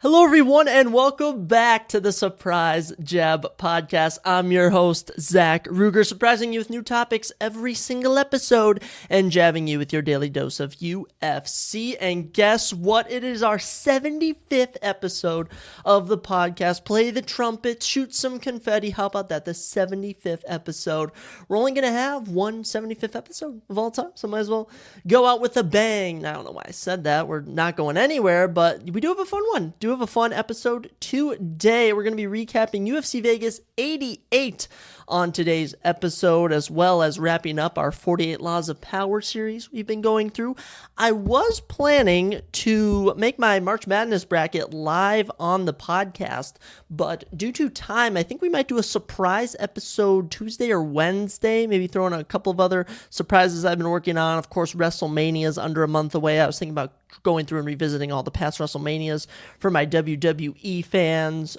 Hello, everyone, and welcome back to the Surprise Jab Podcast. I'm your host, Zach Ruger, surprising you with new topics every single episode and jabbing you with your daily dose of UFC. And guess what? It is our 75th episode of the podcast. Play the trumpet, shoot some confetti. How about that? The 75th episode. We're only going to have one 75th episode of all time, so might as well go out with a bang. I don't know why I said that. We're not going anywhere, but we do have a fun one. Have a fun episode today. We're going to be recapping UFC Vegas 88 on today's episode, as well as wrapping up our 48 Laws of Power series we've been going through. I was planning to make my March Madness bracket live on the podcast, but due to time, I think we might do a surprise episode Tuesday or Wednesday, maybe throw in a couple of other surprises I've been working on. Of course, WrestleMania is under a month away. I was thinking about going through and revisiting all the past WrestleManias for my WWE fans.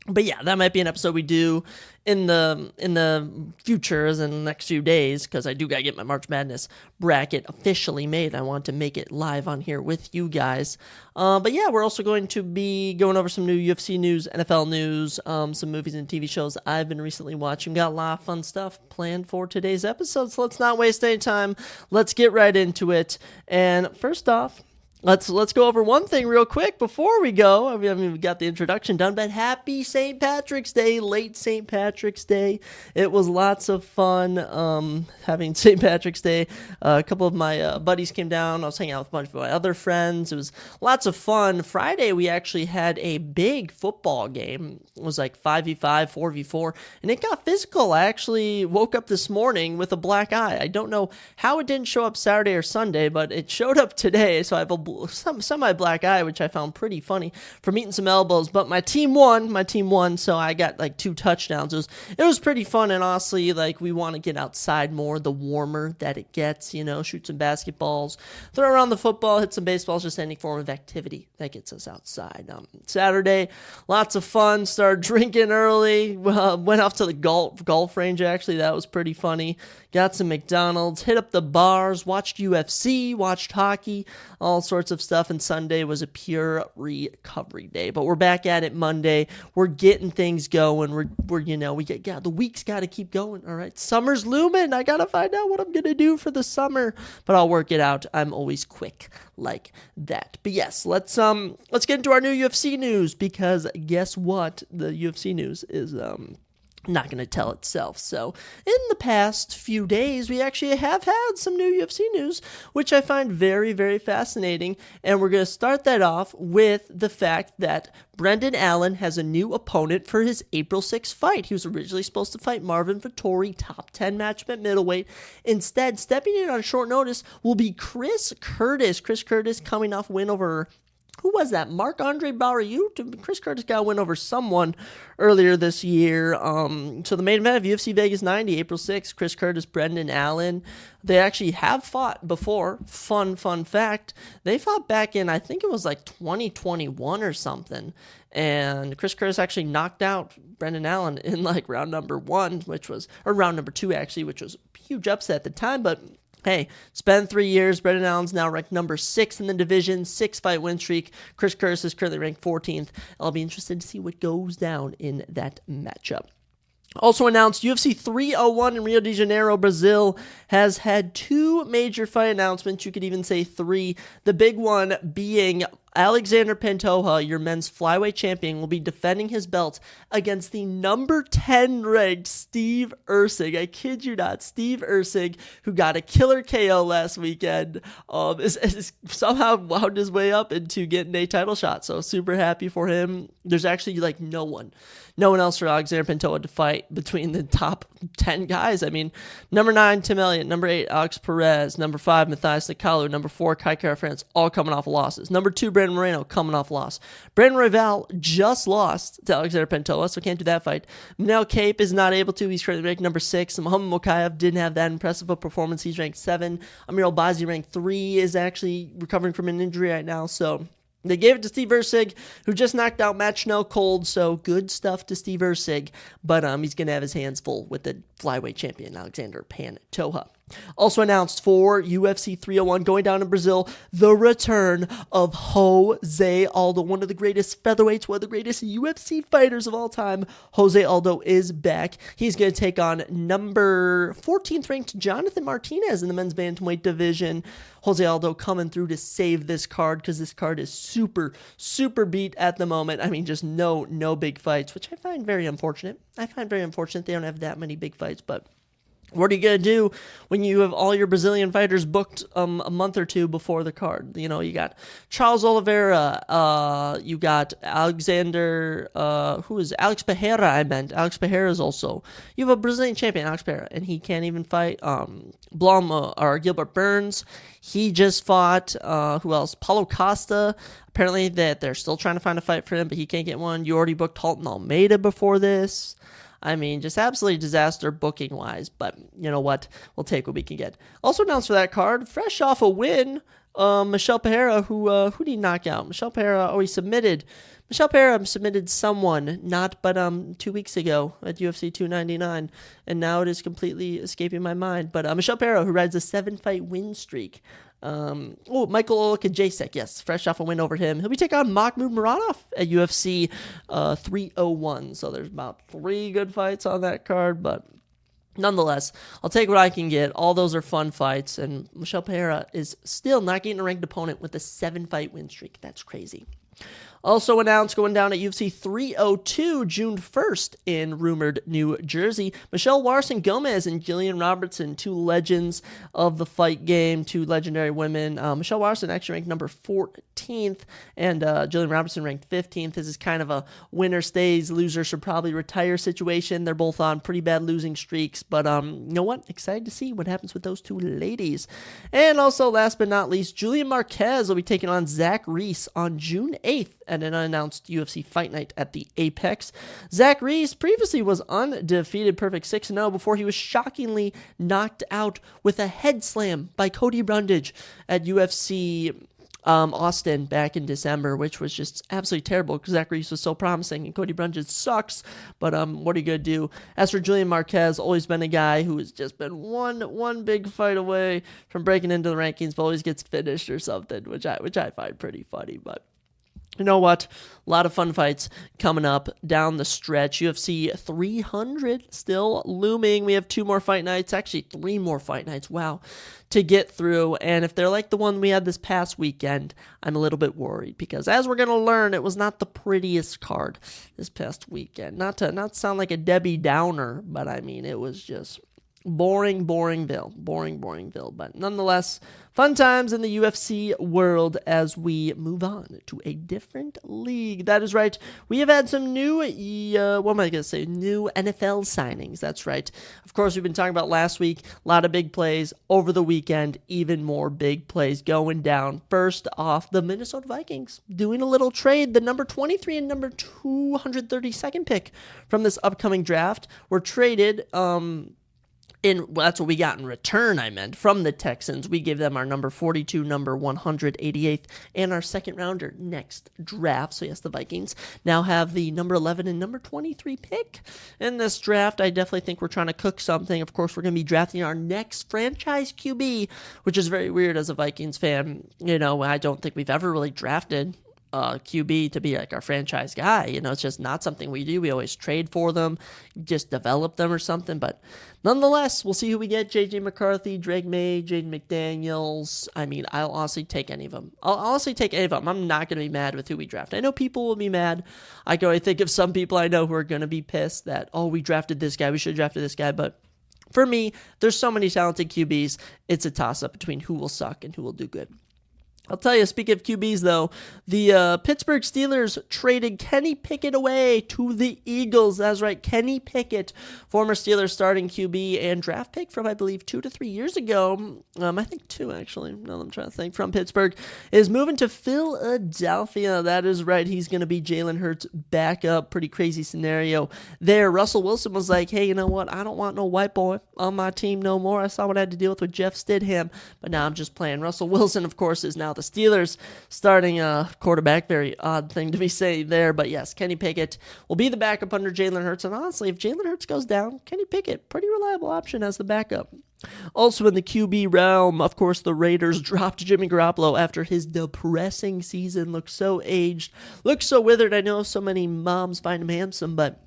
But yeah, that might be an episode we do in the future, as in the next few days, because I do gotta get my March Madness bracket officially made. I want to make it live on here with you guys. But yeah, we're also going to be going over some new UFC news, NFL news, some movies and TV shows I've been recently watching. Got a lot of fun stuff planned for today's episode, so let's not waste any time. Let's get right into it. And first off, Let's go over one thing real quick before we go. I mean, we got the introduction done, but happy St. Patrick's Day, late St. Patrick's Day. It was lots of fun having St. Patrick's Day. A couple of my buddies came down. I was hanging out with a bunch of my other friends. It was lots of fun. Friday, we actually had a big football game. It was like 5v5, 4v4, and it got physical. I actually woke up this morning with a black eye. I don't know how it didn't show up Saturday or Sunday, but it showed up today, so I have a semi-black eye, which I found pretty funny from eating some elbows, but my team won, so I got like 2 touchdowns. It was pretty fun, and honestly, like, we want to get outside more, the warmer that it gets, shoot some basketballs, throw around the football, hit some baseballs, just any form of activity that gets us outside. Saturday, lots of fun, started drinking early, went off to the golf range, actually. That was pretty funny. Got some McDonald's, hit up the bars, watched UFC, watched hockey, all sorts of stuff, and Sunday was a pure recovery day. But we're back at it Monday. We're getting things going. The week's got to keep going, all right? Summer's looming. I got to find out what I'm going to do for the summer, but I'll work it out. I'm always quick like that. But yes, let's get into our new UFC news, because guess what? The UFC news is not going to tell itself. So in the past few days, we actually have had some new UFC news, which I find very, very fascinating. And we're going to start that off with the fact that Brendan Allen has a new opponent for his April 6th fight. He was originally supposed to fight Marvin Vettori, top 10 matchup at middleweight. Instead, stepping in on short notice will be Chris Curtis. Chris Curtis coming off a win over, who was that? Marc-Andre Barriault? Chris Curtis got a win over someone earlier this year. So the main event of UFC Vegas 90, April 6th, Chris Curtis, Brendan Allen. They actually have fought before. Fun fact. They fought back in, I think it was like 2021 or something. And Chris Curtis actually knocked out Brendan Allen in like round number 1, round number 2 actually, which was a huge upset at the time, but hey, it's been 3 years. Brendan Allen's now ranked number 6 in the division, 6-fight win streak. Chris Curtis is currently ranked 14th. I'll be interested to see what goes down in that matchup. Also announced, UFC 301 in Rio de Janeiro, Brazil, has had 2 major fight announcements. You could even say 3. The big one being Alexander Pantoja, your men's flyweight champion, will be defending his belt against the number 10 ranked Steve Erceg. I kid you not, Steve Erceg, who got a killer KO last weekend, is somehow wound his way up into getting a title shot. So super happy for him. There's actually like no one else for Alexander Pantoja to fight between the top 10 guys. I mean, number 9, Tim Elliott, number 8, Alex Perez, number 5, Matthias Nicolau, number 4, Kai Kara France, all coming off losses. Number 2, Brandon Moreno, coming off loss. Brandon Royval just lost to Alexander Pantoja, so can't do that fight. Now Cape is not able to. He's currently ranked number 6. Muhammad Mokaev didn't have that impressive a performance. He's ranked 7. Amir Albazi, ranked 3, is actually recovering from an injury right now, so they gave it to Steve Erceg, who just knocked out Matt Schnell cold, so good stuff to Steve Erceg, but he's going to have his hands full with the flyweight champion Alexander Pantoja. Also announced for UFC 301 going down in Brazil, the return of Jose Aldo, one of the greatest featherweights, one of the greatest UFC fighters of all time. Jose Aldo is back. He's going to take on number 14th ranked Jonathan Martinez in the men's bantamweight division. Jose Aldo coming through to save this card because this card is super, super beat at the moment. I mean, just no big fights, which I find very unfortunate. They don't have that many big fights, but what are you going to do when you have all your Brazilian fighters booked a month or two before the card? You know, you got Charles Oliveira, you got Alexander, Alex Pereira, Alex Pereira is also, you have a Brazilian champion, Alex Pereira, and he can't even fight or Gilbert Burns. He just fought, who else? Paulo Costa. Apparently that they're still trying to find a fight for him, but he can't get one. You already booked Halton Almeida before this. I mean, just absolutely disaster booking-wise, but you know what? We'll take what we can get. Also announced for that card, fresh off a win, Michel Pereira, who did he knock out? Michel Pereira, he submitted. Michel Pereira submitted someone, 2 weeks ago at UFC 299, and now it is completely escaping my mind. But Michel Pereira, who rides a 7-fight win streak. Michael Olakajacek, yes, fresh off a win over him. He'll be taking on Mahmoud Muradov at UFC 301. So there's about 3 good fights on that card, but nonetheless, I'll take what I can get. All those are fun fights, and Michel Pereira is still not getting a ranked opponent with a 7-fight win streak. That's crazy. Also announced going down at UFC 302 June 1st in rumored New Jersey, Michelle Warson Gomez and Jillian Robertson, 2 legends of the fight game, 2 legendary women. Michelle Warson actually ranked number 14th, and Jillian Robertson ranked 15th. This is kind of a winner stays, loser should probably retire situation. They're both on pretty bad losing streaks, but you know what? Excited to see what happens with those 2 ladies. And also, last but not least, Julian Marquez will be taking on Zach Reese on June 8th at an unannounced UFC Fight Night at the Apex. Zach Reese previously was undefeated, perfect 6-0, before he was shockingly knocked out with a head slam by Cody Brundage at UFC Austin back in December, which was just absolutely terrible because Zach Reese was so promising and Cody Brundage sucks. But what are you gonna do? As for Julian Marquez, always been a guy who has just been one big fight away from breaking into the rankings, but always gets finished or something, which I find pretty funny. But you know what? A lot of fun fights coming up down the stretch. UFC 300 still looming. We have 2 more fight nights, actually 3 more fight nights, wow, to get through. And if they're like the one we had this past weekend, I'm a little bit worried because as we're going to learn, it was not the prettiest card this past weekend. Not to sound like a Debbie Downer, but I mean, it was just Boringville. But nonetheless, fun times in the UFC world as we move on to a different league. That is right. We have had some new, new NFL signings. That's right. Of course, we've been talking about last week, a lot of big plays over the weekend, even more big plays going down. First off, the Minnesota Vikings doing a little trade. The number 23 and number 232nd pick from this upcoming draft were traded, that's what we got in return, from the Texans. We gave them our number 42, number 188th, and our second rounder next draft. So yes, the Vikings now have the number 11 and number 23 pick in this draft. I definitely think we're trying to cook something. Of course, we're going to be drafting our next franchise QB, which is very weird as a Vikings fan. You know, I don't think we've ever really drafted QB to be like our franchise guy. You know, it's just not something we do. We always trade for them, just develop them or something. But nonetheless, we'll see who we get. J.J. McCarthy, Drake May, Jaden McDaniels. I mean, I'll honestly take any of them. I'm not going to be mad with who we draft. I know people will be mad. I can only think of some people I know who are going to be pissed that, we drafted this guy. We should have drafted this guy. But for me, there's so many talented QBs. It's a toss-up between who will suck and who will do good. I'll tell you, speaking of QBs, though, the Pittsburgh Steelers traded Kenny Pickett away to the Eagles. That's right, Kenny Pickett, former Steelers starting QB and draft pick from, I believe, 2 to 3 years ago. I think 2, actually. Now I'm trying to think. From Pittsburgh, is moving to Philadelphia. That is right. He's going to be Jalen Hurts' backup. Pretty crazy scenario there. Russell Wilson was like, hey, you know what? I don't want no white boy on my team no more. I saw what I had to deal with Jeff Stidham, but now I'm just playing. Russell Wilson, of course, is now the the Steelers starting quarterback. Very odd thing to be saying there. But yes, Kenny Pickett will be the backup under Jalen Hurts. And honestly, if Jalen Hurts goes down, Kenny Pickett, pretty reliable option as the backup. Also in the QB realm, of course, the Raiders dropped Jimmy Garoppolo after his depressing season. Looked so aged, looked so withered. I know so many moms find him handsome, but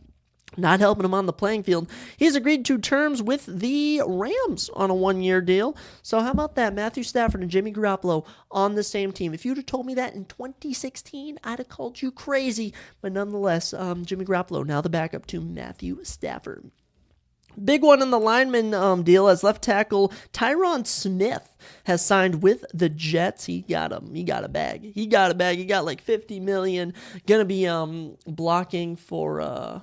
not helping him on the playing field. He's agreed to terms with the Rams on a 1-year deal. So how about that? Matthew Stafford and Jimmy Garoppolo on the same team. If you'd have told me that in 2016, I'd have called you crazy. But nonetheless, Jimmy Garoppolo now the backup to Matthew Stafford. Big one in the lineman deal as left tackle Tyron Smith has signed with the Jets. He got a bag. He got like $50 million. Gonna be blocking for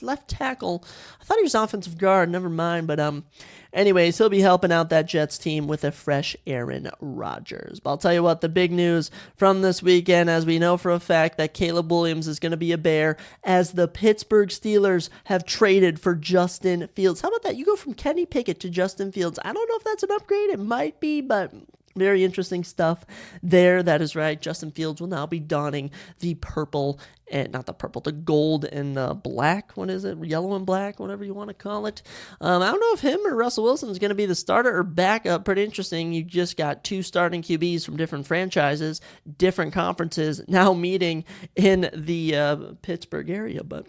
left tackle. I thought he was offensive guard. Never mind. But anyways, he'll be helping out that Jets team with a fresh Aaron Rodgers. But I'll tell you what, the big news from this weekend, as we know for a fact that Caleb Williams is going to be a Bear, as the Pittsburgh Steelers have traded for Justin Fields. How about that? You go from Kenny Pickett to Justin Fields. I don't know if that's an upgrade. It might be, but very interesting stuff there. That is right. Justin Fields will now be donning the purple, and not the purple, the gold and black. What is it? Yellow and black, whatever you want to call it. I don't know if him or Russell Wilson is going to be the starter or backup. Pretty interesting. You just got two starting QBs from different franchises, different conferences, now meeting in the Pittsburgh area. But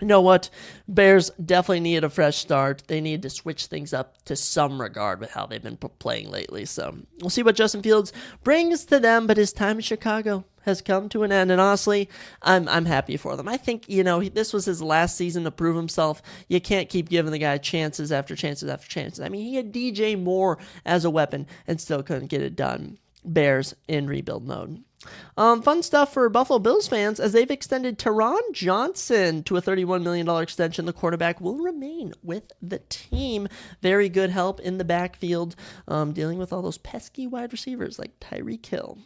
you know what? Bears definitely need a fresh start. They need to switch things up to some regard with how they've been playing lately. So we'll see what Justin Fields brings to them, but his time in Chicago has come to an end, and honestly, I'm happy for them. I think, this was his last season to prove himself. You can't keep giving the guy chances after chances after chances. I mean, he had DJ Moore as a weapon and still couldn't get it done. Bears in rebuild mode. Fun stuff for Buffalo Bills fans as they've extended Teron Johnson to a $31 million extension. The quarterback will remain with the team. Very good help in the backfield, dealing with all those pesky wide receivers like Tyreek Hill.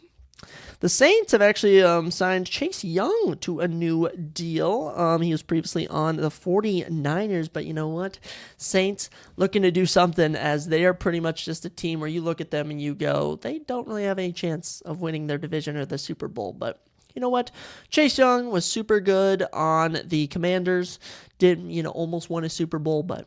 The Saints have actually signed Chase Young to a new deal. He was previously on the 49ers, but you know what? Saints looking to do something, as they are pretty much just a team where you look at them and you go, they don't really have any chance of winning their division or the Super Bowl. But you know what? Chase Young was super good on the Commanders. Almost won a Super Bowl, but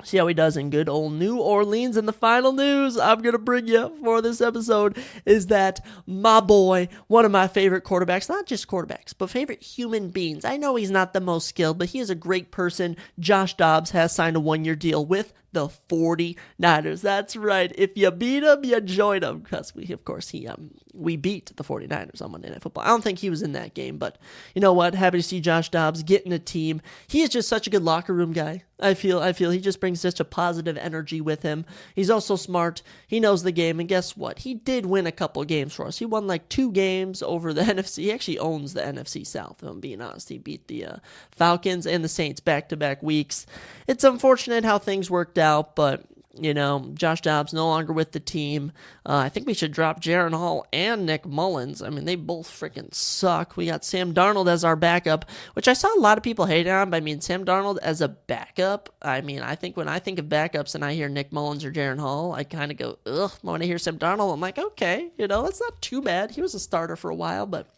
see how he does in good old New Orleans. And the final news I'm going to bring you for this episode is that my boy, one of my favorite quarterbacks, not just quarterbacks, but favorite human beings. I know he's not the most skilled, but he is a great person. Josh Dobbs has signed a 1-year deal with the 49ers. That's right. If you beat them, you join them. Because we beat the 49ers on Monday Night Football. I don't think he was in that game, but you know what? Happy to see Josh Dobbs getting a team. He is just such a good locker room guy. I feel he just brings such a positive energy with him. He's also smart. He knows the game, and guess what? He did win a couple games for us. He won like 2 games over the NFC. He actually owns the NFC South, if I'm being honest. He beat the Falcons and the Saints back-to-back weeks. It's unfortunate how things worked out, but Josh Dobbs no longer with the team. I think we should drop Jaron Hall and Nick Mullins. I mean, they both freaking suck. We got Sam Darnold as our backup, which I saw a lot of people hate on, but Sam Darnold as a backup, I think when I think of backups and I hear Nick Mullins or Jaron Hall, I kind of go, ugh. When I hear Sam Darnold, I'm like, okay, that's not too bad. He was a starter for a while, but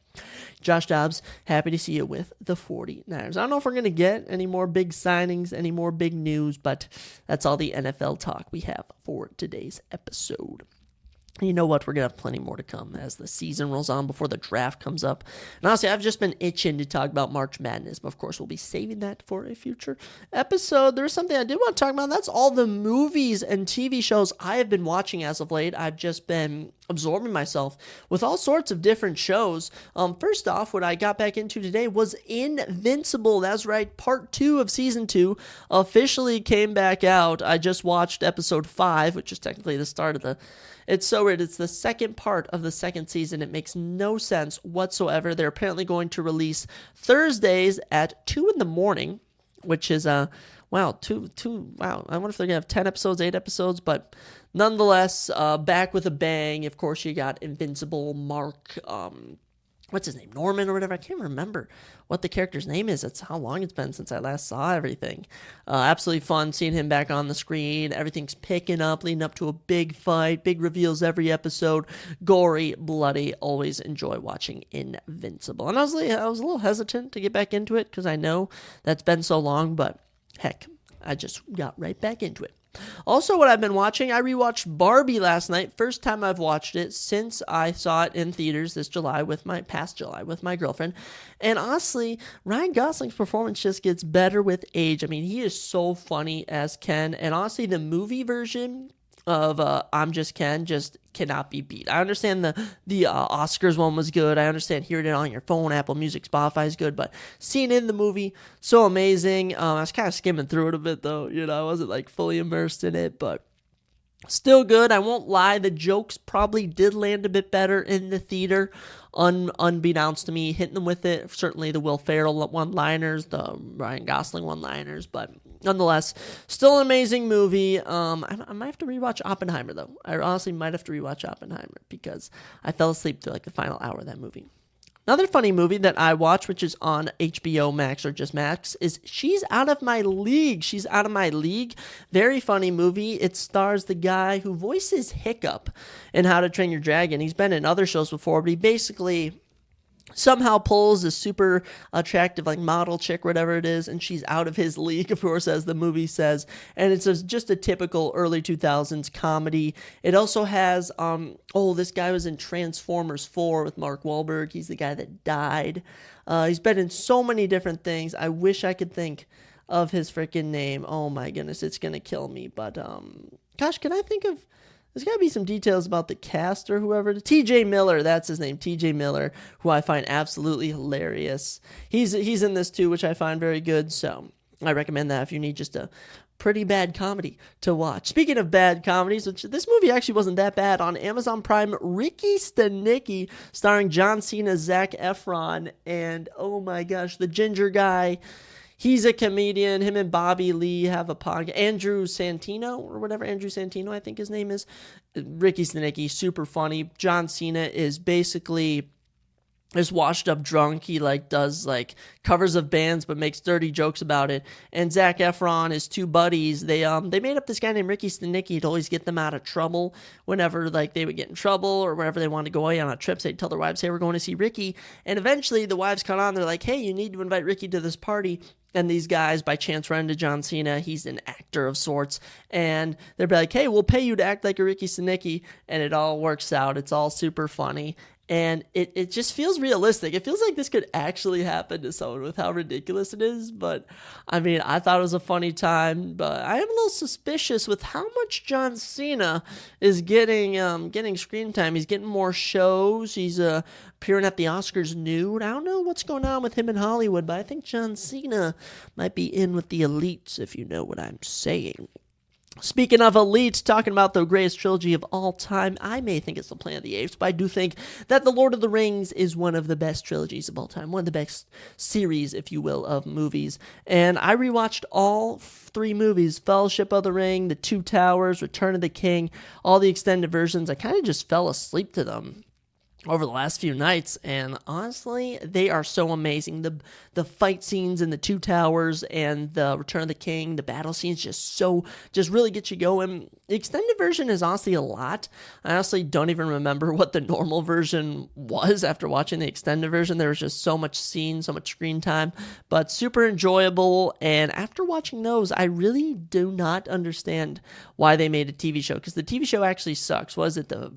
Josh Dobbs, happy to see you with the 49ers. I don't know if we're going to get any more big signings, any more big news, but that's all the NFL talk we have for today's episode. You know what? We're going to have plenty more to come as the season rolls on before the draft comes up. And honestly, I've just been itching to talk about March Madness, but of course, we'll be saving that for a future episode. There's something I did want to talk about, and that's all the movies and TV shows I have been watching as of late. I've just been absorbing myself with all sorts of different shows. First off, what I got back into today was Invincible. That's right, part 2 of season 2 officially came back out. I just watched episode 5, which is technically the start of the... It's so weird. It's the second part of the second season. It makes no sense whatsoever. They're apparently going to release Thursdays at 2 in the morning, which is wow. I wonder if they're gonna have 10 episodes, 8 episodes, but nonetheless, back with a bang. Of course, you got Invincible, Mark what's his name, Norman or whatever. I can't remember what the character's name is. That's how long it's been since I last saw everything. Absolutely fun seeing him back on the screen. Everything's picking up, leading up to a big fight, big reveals every episode. Gory, bloody. Always enjoy watching Invincible. And I was a little hesitant to get back into it because I know that's been so long, but heck, I just got right back into it. Also, what I've been watching, I rewatched Barbie last night. First time I've watched it since I saw it in theaters this July with my girlfriend. And honestly, Ryan Gosling's performance just gets better with age. I mean, he is so funny as Ken. And honestly, the movie version of I'm Just Ken just cannot be beat. I understand the Oscars one was good. I understand hearing it on your phone, Apple Music, Spotify is good, but seeing it in the movie, so amazing. I was kind of skimming through it a bit though, I wasn't like fully immersed in it, but still good. I won't lie, the jokes probably did land a bit better in the theater, unbeknownst to me, hitting them with it. Certainly the Will Ferrell one-liners, the Ryan Gosling one-liners, but nonetheless, still an amazing movie. I might have to rewatch Oppenheimer, though. I honestly might have to rewatch Oppenheimer because I fell asleep through like the final hour of that movie. Another funny movie that I watch, which is on HBO Max or just Max, is She's Out of My League. She's Out of My League. Very funny movie. It stars the guy who voices Hiccup in How to Train Your Dragon. He's been in other shows before, but he basically somehow pulls a super attractive like model chick, whatever it is, and she's out of his league, of course, as the movie says. And it's just a typical early 2000s comedy. It also has this guy was in Transformers 4 with Mark Wahlberg. He's the guy that died. He's been in so many different things. I wish I could think of his freaking name. Oh my goodness, it's gonna kill me. But gosh, can I think of? There's got to be some details about the cast or whoever. T.J. Miller, that's his name, T.J. Miller, who I find absolutely hilarious. He's in this too, which I find very good, so I recommend that if you need just a pretty bad comedy to watch. Speaking of bad comedies, which this movie actually wasn't that bad, on Amazon Prime, Ricky Stenicki, starring John Cena, Zac Efron, and oh my gosh, the ginger guy. He's a comedian. Him and Bobby Lee have a podcast. Andrew Santino, I think his name is. Ricky Stenicki, super funny. John Cena is basically this washed up drunk. He does covers of bands but makes dirty jokes about it. And Zac Efron, his two buddies, they made up this guy named Ricky Stenicki to always get them out of trouble whenever they would get in trouble or whenever they wanted to go away on a trip. So they'd tell their wives, hey, we're going to see Ricky. And eventually the wives caught on. They're like, hey, you need to invite Ricky to this party. And these guys, by chance, run into John Cena. He's an actor of sorts. And they're like, hey, we'll pay you to act like a Ricky Stenicki. And it all works out. It's all super funny. And it just feels realistic. It feels like this could actually happen to someone with how ridiculous it is. But, I mean, I thought it was a funny time. But I am a little suspicious with how much John Cena is getting screen time. He's getting more shows. He's appearing at the Oscars nude. I don't know what's going on with him in Hollywood, but I think John Cena might be in with the elites, if you know what I'm saying. Speaking of elite, talking about the greatest trilogy of all time, I may think it's The Planet of the Apes, but I do think that The Lord of the Rings is one of the best trilogies of all time, one of the best series, if you will, of movies. And I rewatched all three movies, Fellowship of the Ring, The Two Towers, Return of the King, all the extended versions. I kind of just fell asleep to them over the last few nights, and honestly, they are so amazing. The fight scenes in The Two Towers and the Return of the King, the battle scenes just really get you going. The extended version is honestly a lot. I honestly don't even remember what the normal version was after watching the extended version. There was just so much scene, so much screen time, but super enjoyable. And after watching those, I really do not understand why they made a TV show, because the TV show actually sucks. Was it the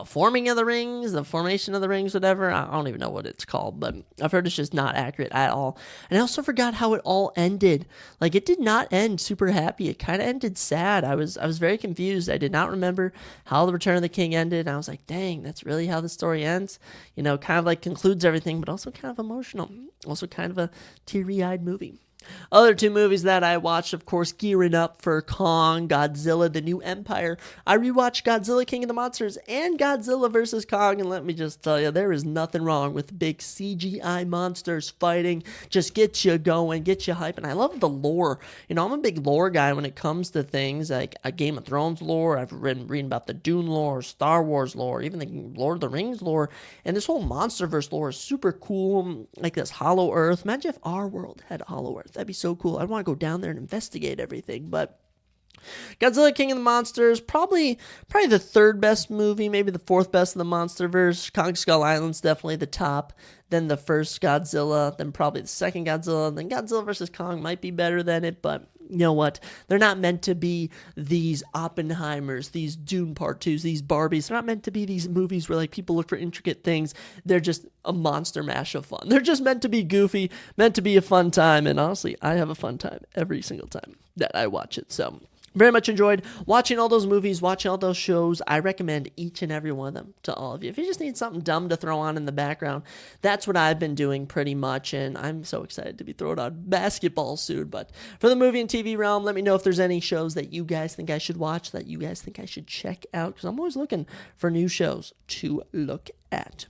formation of the rings, whatever? I don't even know what it's called, but I've heard it's just not accurate at all. And I also forgot how it all ended. It did not end super happy. It kind of ended sad. I was very confused. I did not remember how the Return of the King ended. And I was like, dang, that's really how the story ends. Kind of concludes everything, but also kind of emotional. Also kind of a teary-eyed movie. Other two movies that I watched, of course, gearing up for Kong, Godzilla, The New Empire. I rewatched Godzilla King of the Monsters and Godzilla vs. Kong, and let me just tell you, there is nothing wrong with big CGI monsters fighting. Just get you going, get you hype, and I love the lore. I'm a big lore guy when it comes to things like a Game of Thrones lore. I've been reading about the Dune lore, Star Wars lore, even the Lord of the Rings lore, and this whole Monsterverse lore is super cool, like this Hollow Earth. Imagine if our world had Hollow Earth. That'd be so cool. I'd want to go down there and investigate everything. But Godzilla King of the Monsters, probably the third best movie, maybe the fourth best of the Monsterverse. Kong Skull Island's definitely the top. Then the first Godzilla, then probably the second Godzilla, then Godzilla vs. Kong might be better than it, but you know what? They're not meant to be these Oppenheimers, these Dune Part 2s, these Barbies. They're not meant to be these movies where like people look for intricate things. They're just a monster mash of fun. They're just meant to be goofy, meant to be a fun time, and honestly, I have a fun time every single time that I watch it. So very much enjoyed watching all those movies, watching all those shows. I recommend each and every one of them to all of you. If you just need something dumb to throw on in the background, that's what I've been doing pretty much, and I'm so excited to be throwing on basketball soon. But for the movie and TV realm, let me know if there's any shows that you guys think I should watch, that you guys think I should check out, because I'm always looking for new shows to look at.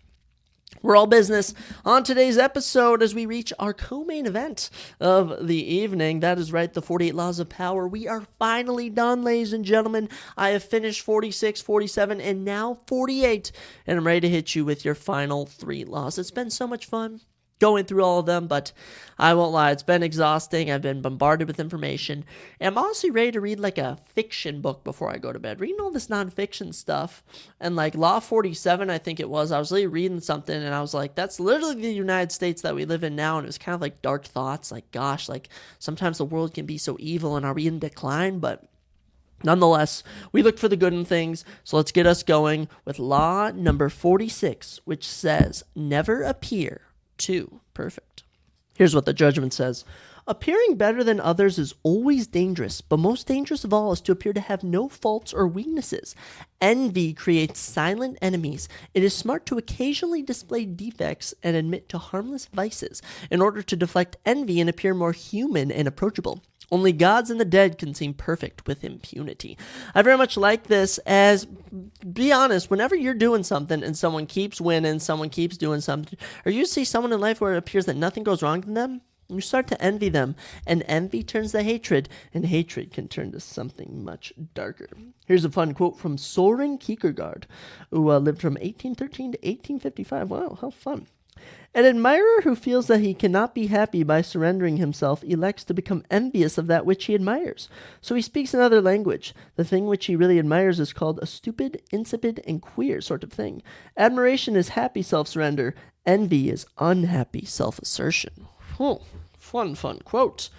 We're all business on today's episode as we reach our co-main event of the evening. That is right, the 48 Laws of Power. We are finally done, ladies and gentlemen. I have finished 46, 47, and now 48, and I'm ready to hit you with your final 3 laws. It's been so much fun going through all of them, but I won't lie, it's been exhausting. I've been bombarded with information, and I'm honestly ready to read like a fiction book before I go to bed. Reading all this nonfiction stuff, and like Law 47, I think it was, I was literally reading something, and I was like, that's literally the United States that we live in now, and it was kind of like dark thoughts, like gosh, like sometimes the world can be so evil, and are we in decline? But nonetheless, we look for the good in things, so let's get us going with law number 46, which says, never appear too perfect. Here's what the judgment says. Appearing better than others is always dangerous, but most dangerous of all is to appear to have no faults or weaknesses. Envy creates silent enemies. It is smart to occasionally display defects and admit to harmless vices in order to deflect envy and appear more human and approachable. Only gods and the dead can seem perfect with impunity. I very much like this as, be honest, whenever you're doing something and someone keeps winning, someone keeps doing something, or you see someone in life where it appears that nothing goes wrong to them, you start to envy them, and envy turns to hatred, and hatred can turn to something much darker. Here's a fun quote from Soren Kierkegaard, who lived from 1813 to 1855. Wow, how fun. An admirer who feels that he cannot be happy by surrendering himself elects to become envious of that which he admires. So he speaks another language. The thing which he really admires is called a stupid, insipid, and queer sort of thing. Admiration is happy self-surrender. Envy is unhappy self-assertion. Fun quote.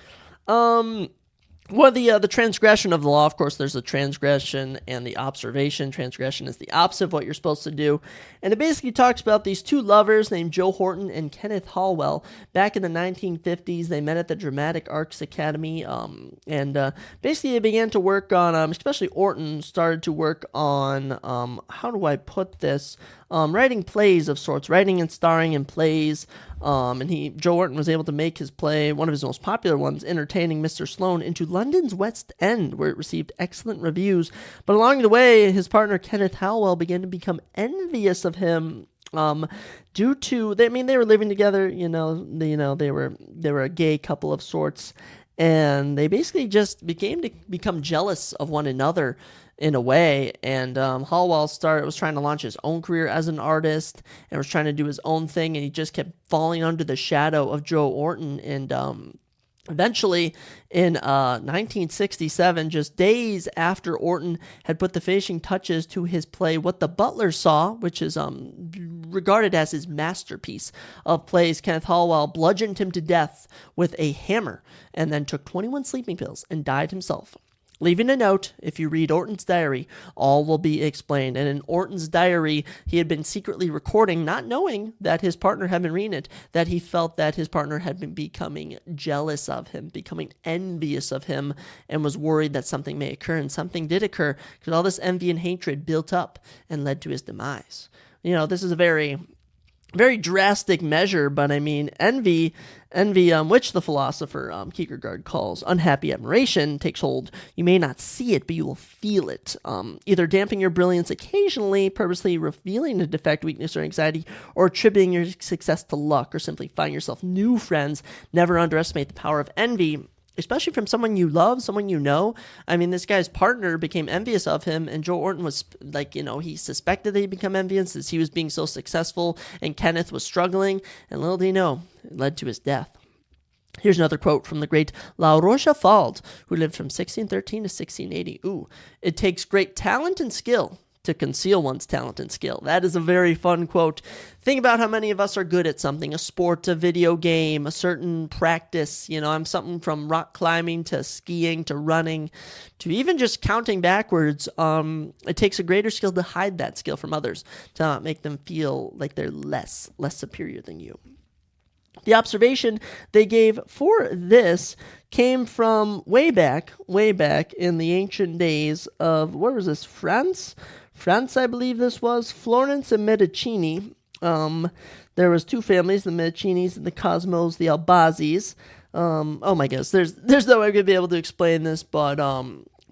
Well, the transgression of the law, of course, there's the transgression and the observation. Transgression is the opposite of what you're supposed to do. And it basically talks about these two lovers named Joe Horton and Kenneth Hallwell. Back in the 1950s, they met at the Dramatic Arts Academy. And basically they began to work on, especially Orton started to work on, how do I put this? Writing plays of sorts, writing and starring in plays. And Joe Orton was able to make his play, one of his most popular ones, Entertaining Mr. Sloane, into London's West End, where it received excellent reviews. But along the way, his partner Kenneth Hallwell began to become envious of him, due to they were living together. They were a gay couple of sorts, and they basically just become jealous of one another in a way, and Hallwell was trying to launch his own career as an artist and was trying to do his own thing, and he just kept falling under the shadow of Joe Orton, and eventually in 1967, just days after Orton had put the finishing touches to his play What the Butler Saw, which is regarded as his masterpiece of plays, Kenneth Hallwell bludgeoned him to death with a hammer and then took 21 sleeping pills and died himself, leaving a note. If you read Orton's diary, all will be explained. And in Orton's diary, he had been secretly recording, not knowing that his partner had been reading it, that he felt that his partner had been becoming jealous of him, becoming envious of him, and was worried that something may occur. And something did occur, because all this envy and hatred built up and led to his demise. This is a very very drastic measure, but I mean, envy, which the philosopher Kierkegaard calls unhappy admiration, takes hold. You may not see it, but you will feel it. Either damping your brilliance occasionally, purposely revealing a defect, weakness, or anxiety, or attributing your success to luck, or simply finding yourself new friends. Never underestimate the power of envy, especially from someone you love, someone you know. I mean, this guy's partner became envious of him, and Joe Orton was like, he suspected that he'd become envious as he was being so successful, and Kenneth was struggling, and little did he know, it led to his death. Here's another quote from the great La Rochefoucauld, who lived from 1613 to 1680. Ooh, it takes great talent and skill to conceal one's talent and skill. That is a very fun quote. Think about how many of us are good at something, a sport, a video game, a certain practice. I'm something from rock climbing to skiing to running to even just counting backwards. It takes a greater skill to hide that skill from others, to not make them feel like they're less superior than you. The observation they gave for this came from way back in the ancient days of, where was this, France, I believe this was, Florence and Medicini. There was two families, the Medicinis and the Cosmos, the Albazis. Oh my goodness, there's no way I'm going to be able to explain this, but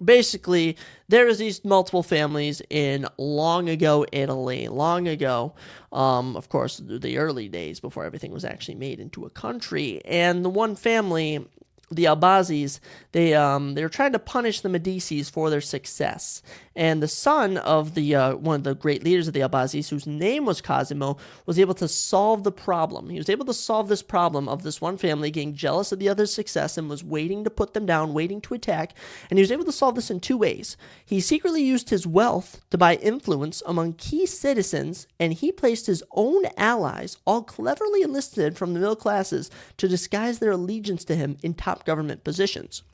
basically, there was these multiple families in long ago Italy, of course, the early days before everything was actually made into a country. And the one family, the Albazis, they were trying to punish the Medicis for their success. And the son of the one of the great leaders of the Albazis, whose name was Cosimo, was able to solve the problem. He was able to solve this problem of this one family getting jealous of the other's success and was waiting to put them down, waiting to attack. And he was able to solve this in two ways. He secretly used his wealth to buy influence among key citizens, and he placed his own allies, all cleverly enlisted from the middle classes, to disguise their allegiance to him in top government positions.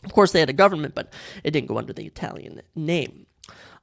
Of course, they had a government, but it didn't go under the Italian name.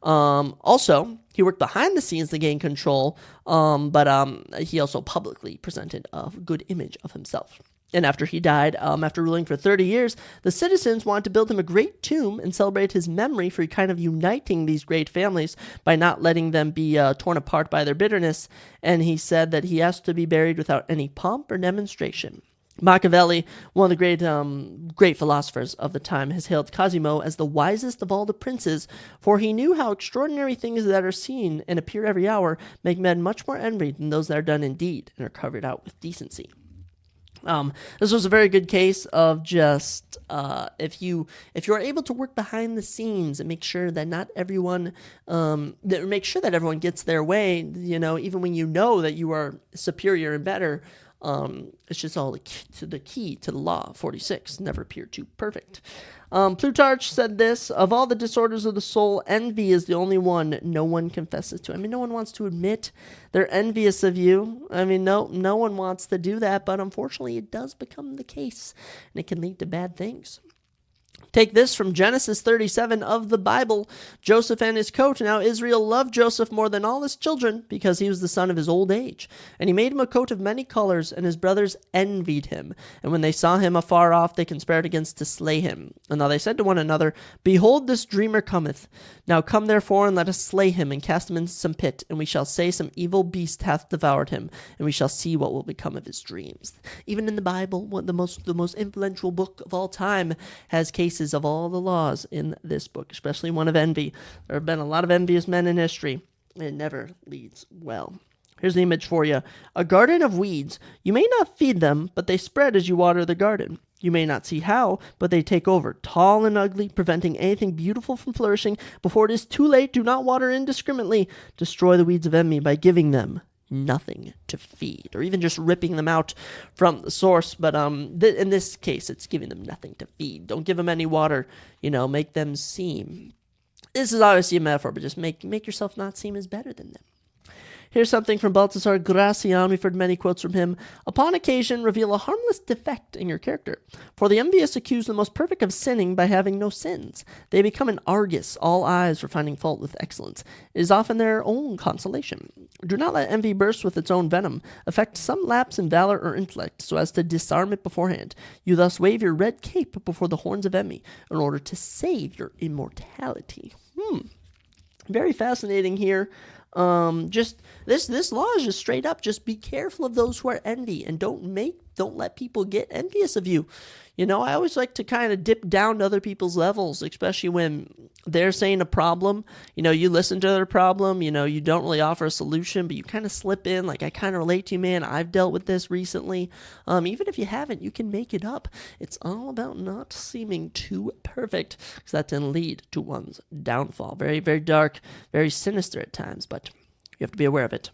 Also, he worked behind the scenes to gain control, but he also publicly presented a good image of himself. And after he died, after ruling for 30 years, the citizens wanted to build him a great tomb and celebrate his memory for kind of uniting these great families by not letting them be torn apart by their bitterness. And he said that he asked to be buried without any pomp or demonstration. Machiavelli, one of the great philosophers of the time, has hailed Cosimo as the wisest of all the princes, for he knew how extraordinary things that are seen and appear every hour make men much more envied than those that are done in deed and are covered out with decency. This was a very good case of just if you are able to work behind the scenes and make sure that not everyone make sure that everyone gets their way, even when you know that you are superior and better. It's just all the key to the law 46, never appear too perfect. Plutarch said this: of all the disorders of the soul, envy is the only one no one confesses to. I mean, no one wants to admit they're envious of you. I mean, no one wants to do that, but unfortunately it does become the case, and it can lead to bad things. Take this from Genesis 37 of the Bible. Joseph and his coat. Now Israel loved Joseph more than all his children, because he was the son of his old age. And he made him a coat of many colors, and his brothers envied him. And when they saw him afar off, they conspired against to slay him. And now they said to one another, behold, this dreamer cometh. Now come therefore, and let us slay him, and cast him into some pit, and we shall say some evil beast hath devoured him, and we shall see what will become of his dreams. Even in the Bible, the most influential book of all time, has cases of all the laws in this book, especially one of envy. There have been a lot of envious men in history. It never leads well. Here's the image for you. A garden of weeds. You may not feed them, but they spread as you water the garden. You may not see how, but they take over, tall and ugly, preventing anything beautiful from flourishing. Before it is too late, do not water indiscriminately. Destroy the weeds of envy by giving them nothing to feed, or even just ripping them out from the source. But in this case, it's giving them nothing to feed. Don't give them any water. Make them seem. This is obviously a metaphor, but just make yourself not seem as better than them. Here's something from Balthasar Gracian. We've heard many quotes from him. Upon occasion, reveal a harmless defect in your character. For the envious accuse the most perfect of sinning by having no sins. They become an Argus, all eyes for finding fault with excellence. It is often their own consolation. Do not let envy burst with its own venom. Affect some lapse in valor or intellect, so as to disarm it beforehand. You thus wave your red cape before the horns of envy, in order to save your immortality. Very fascinating here. Just this law is just straight up. Just be careful of those who are envy, and don't let people get envious of you. I always like to kind of dip down to other people's levels, especially when they're saying a problem. You listen to their problem. You don't really offer a solution, but you kind of slip in, like, I kind of relate to you, man. I've dealt with this recently. Even if you haven't, you can make it up. It's all about not seeming too perfect, because that can lead to one's downfall. Very, very dark, very sinister at times, but you have to be aware of it.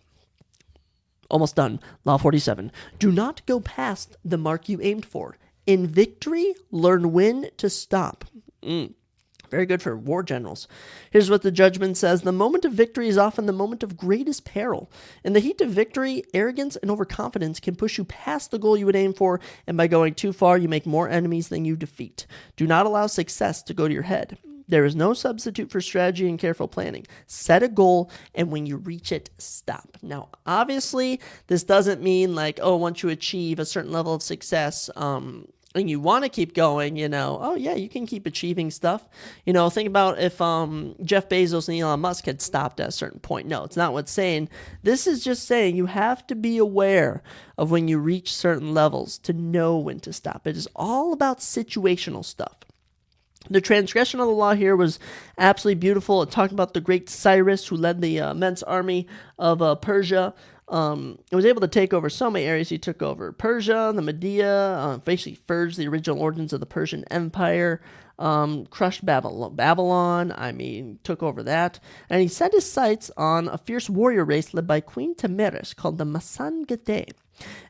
Almost done. Law 47. Do not go past the mark you aimed for. In victory, learn when to stop. Very good for war generals. Here's what the judgment says. The moment of victory is often the moment of greatest peril. In the heat of victory, arrogance and overconfidence can push you past the goal you would aim for, and by going too far, you make more enemies than you defeat. Do not allow success to go to your head. There is no substitute for strategy and careful planning. Set a goal, and when you reach it, stop. Now, obviously, this doesn't mean like, once you achieve a certain level of success, and you want to keep going, you can keep achieving stuff. Think about if Jeff Bezos and Elon Musk had stopped at a certain point. No, it's not what it's saying. This is just saying you have to be aware of when you reach certain levels to know when to stop. It is all about situational stuff. The transgression of the law here was absolutely beautiful. It talked about the great Cyrus, who led the immense army of Persia. It was able to take over so many areas. He took over Persia, the Media, basically forged the original ordinance of the Persian Empire, crushed Babylon, took over that. And he set his sights on a fierce warrior race led by Queen Tamiris called the Masangete.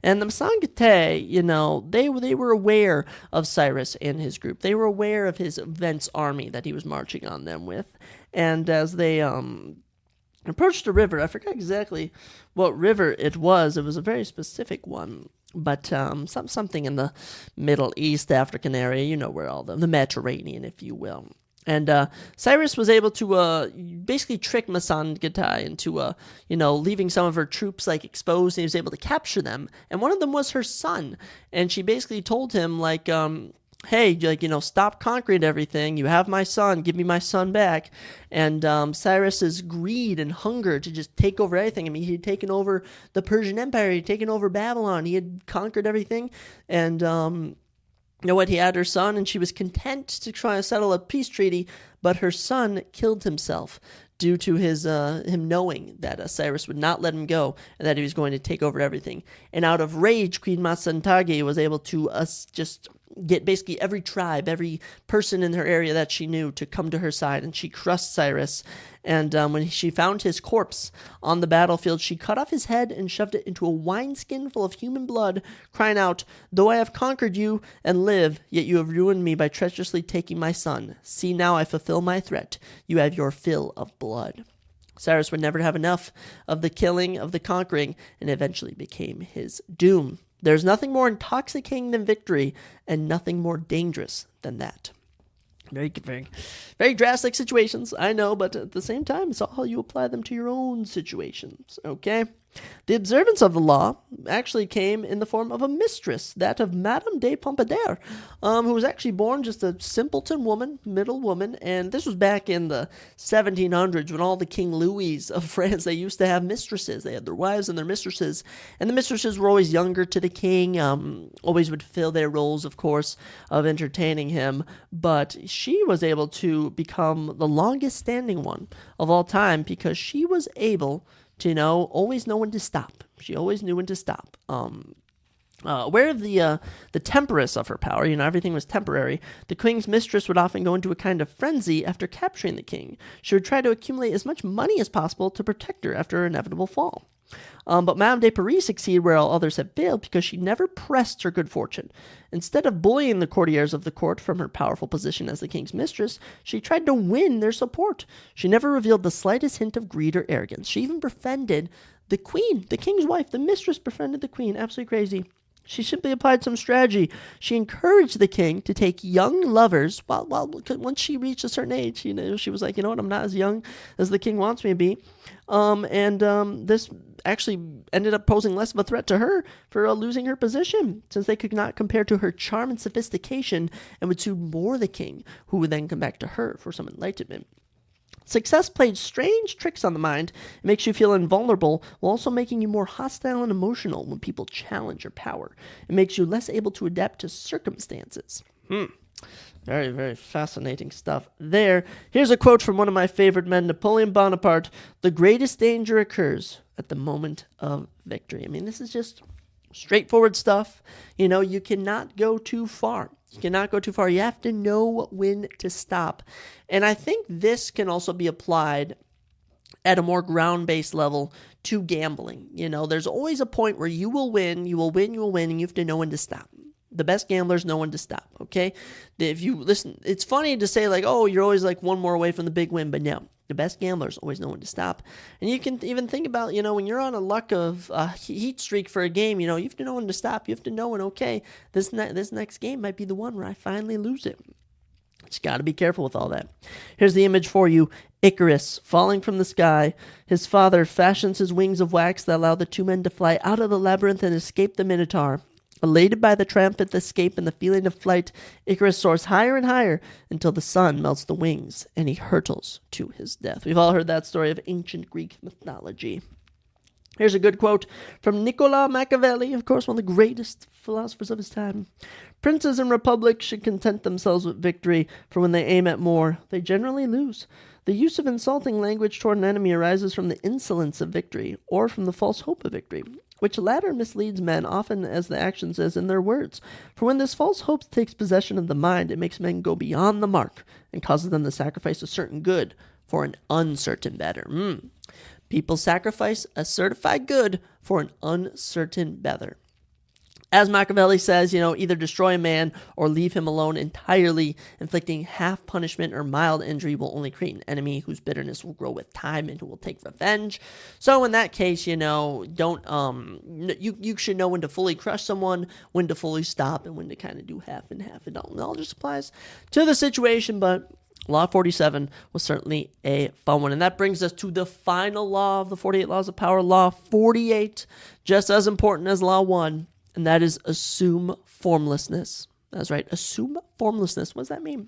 And the Masangete, they were aware of Cyrus and his group. They were aware of his immense army that he was marching on them with. And as they approached a river, I forgot exactly what river it was. It was a very specific one, but something in the Middle East, African area, where all the Mediterranean, if you will. And Cyrus was able to basically trick Masangete into, leaving some of her troops exposed, and he was able to capture them. And one of them was her son, and she basically told him hey, stop conquering everything. You have my son. Give me my son back. And Cyrus's greed and hunger to just take over everything. He had taken over the Persian Empire. He had taken over Babylon. He had conquered everything. And he had her son, and she was content to try to settle a peace treaty, but her son killed himself due to his him knowing that Cyrus would not let him go and that he was going to take over everything. And out of rage, Queen Masantagi was able to just get basically every tribe, every person in her area that she knew to come to her side, and she crushed Cyrus. And when she found his corpse on the battlefield, she cut off his head and shoved it into a wineskin full of human blood, crying out, "Though I have conquered you and live, yet you have ruined me by treacherously taking my son. See now I fulfill my threat. You have your fill of blood." Cyrus would never have enough of the killing, of the conquering, and eventually became his doom. There's nothing more intoxicating than victory, and nothing more dangerous than that. Very, very, very drastic situations, I know, but at the same time, it's all how you apply them to your own situations, okay? The observance of the law actually came in the form of a mistress, that of Madame de Pompadour, who was actually born just a simpleton woman, middle woman, and this was back in the 1700s when all the King Louis of France, they used to have mistresses. They had their wives and their mistresses, and the mistresses were always younger to the king, always would fill their roles, of course, of entertaining him, but she was able to become the longest standing one of all time because she was able to always know when to stop. She always knew when to stop. Aware of the temporance of her power, everything was temporary, the queen's mistress would often go into a kind of frenzy after capturing the king. She would try to accumulate as much money as possible to protect her after her inevitable fall. But Madame de Paris succeeded where all others had failed because she never pressed her good fortune. Instead of bullying the courtiers of the court from her powerful position as the king's mistress, she tried to win their support. She never revealed the slightest hint of greed or arrogance. She even befriended the queen, the king's wife. The mistress befriended the queen. Absolutely crazy. She simply applied some strategy. She encouraged the king to take young lovers once she reached a certain age. She was like, I'm not as young as the king wants me to be. This actually ended up posing less of a threat to her for losing her position, since they could not compare to her charm and sophistication and would soon bore the king, who would then come back to her for some enlightenment. Success plays strange tricks on the mind. It makes you feel invulnerable while also making you more hostile and emotional when people challenge your power. It makes you less able to adapt to circumstances. Very, very fascinating stuff there. Here's a quote from one of my favorite men, Napoleon Bonaparte. The greatest danger occurs at the moment of victory. I mean, this is just straightforward stuff. You cannot go too far. You cannot go too far. You have to know when to stop. And I think this can also be applied at a more ground-based level to gambling. There's always a point where you will win, and you have to know when to stop. The best gamblers know when to stop, okay? If you listen, it's funny to say you're always one more away from the big win, but no. The best gamblers always know when to stop. And you can even think about, when you're on a luck of heat streak for a game, you have to know when to stop. You have to know when, okay, this next game might be the one where I finally lose it. Just got to be careful with all that. Here's the image for you. Icarus, falling from the sky. His father fashions his wings of wax that allow the two men to fly out of the labyrinth and escape the Minotaur. Elated by the triumphant escape and the feeling of flight, Icarus soars higher and higher until the sun melts the wings and he hurtles to his death. We've all heard that story of ancient Greek mythology. Here's a good quote from Niccolo Machiavelli, of course, one of the greatest philosophers of his time. Princes and republics should content themselves with victory, for when they aim at more, they generally lose. The use of insulting language toward an enemy arises from the insolence of victory, or from the false hope of victory, which latter misleads men often as the action says in their words. For when this false hope takes possession of the mind, it makes men go beyond the mark, and causes them to sacrifice a certain good for an uncertain better. People sacrifice a certified good for an uncertain better. As Machiavelli says, either destroy a man or leave him alone entirely. Inflicting half punishment or mild injury will only create an enemy whose bitterness will grow with time and who will take revenge. So in that case, you should know when to fully crush someone, when to fully stop, and when to kind of do half and half. It all just applies to the situation, but Law 47 was certainly a fun one. And that brings us to the final law of the 48 Laws of Power, Law 48, just as important as Law 1. And that is assume formlessness. That's right, assume formlessness. What does that mean?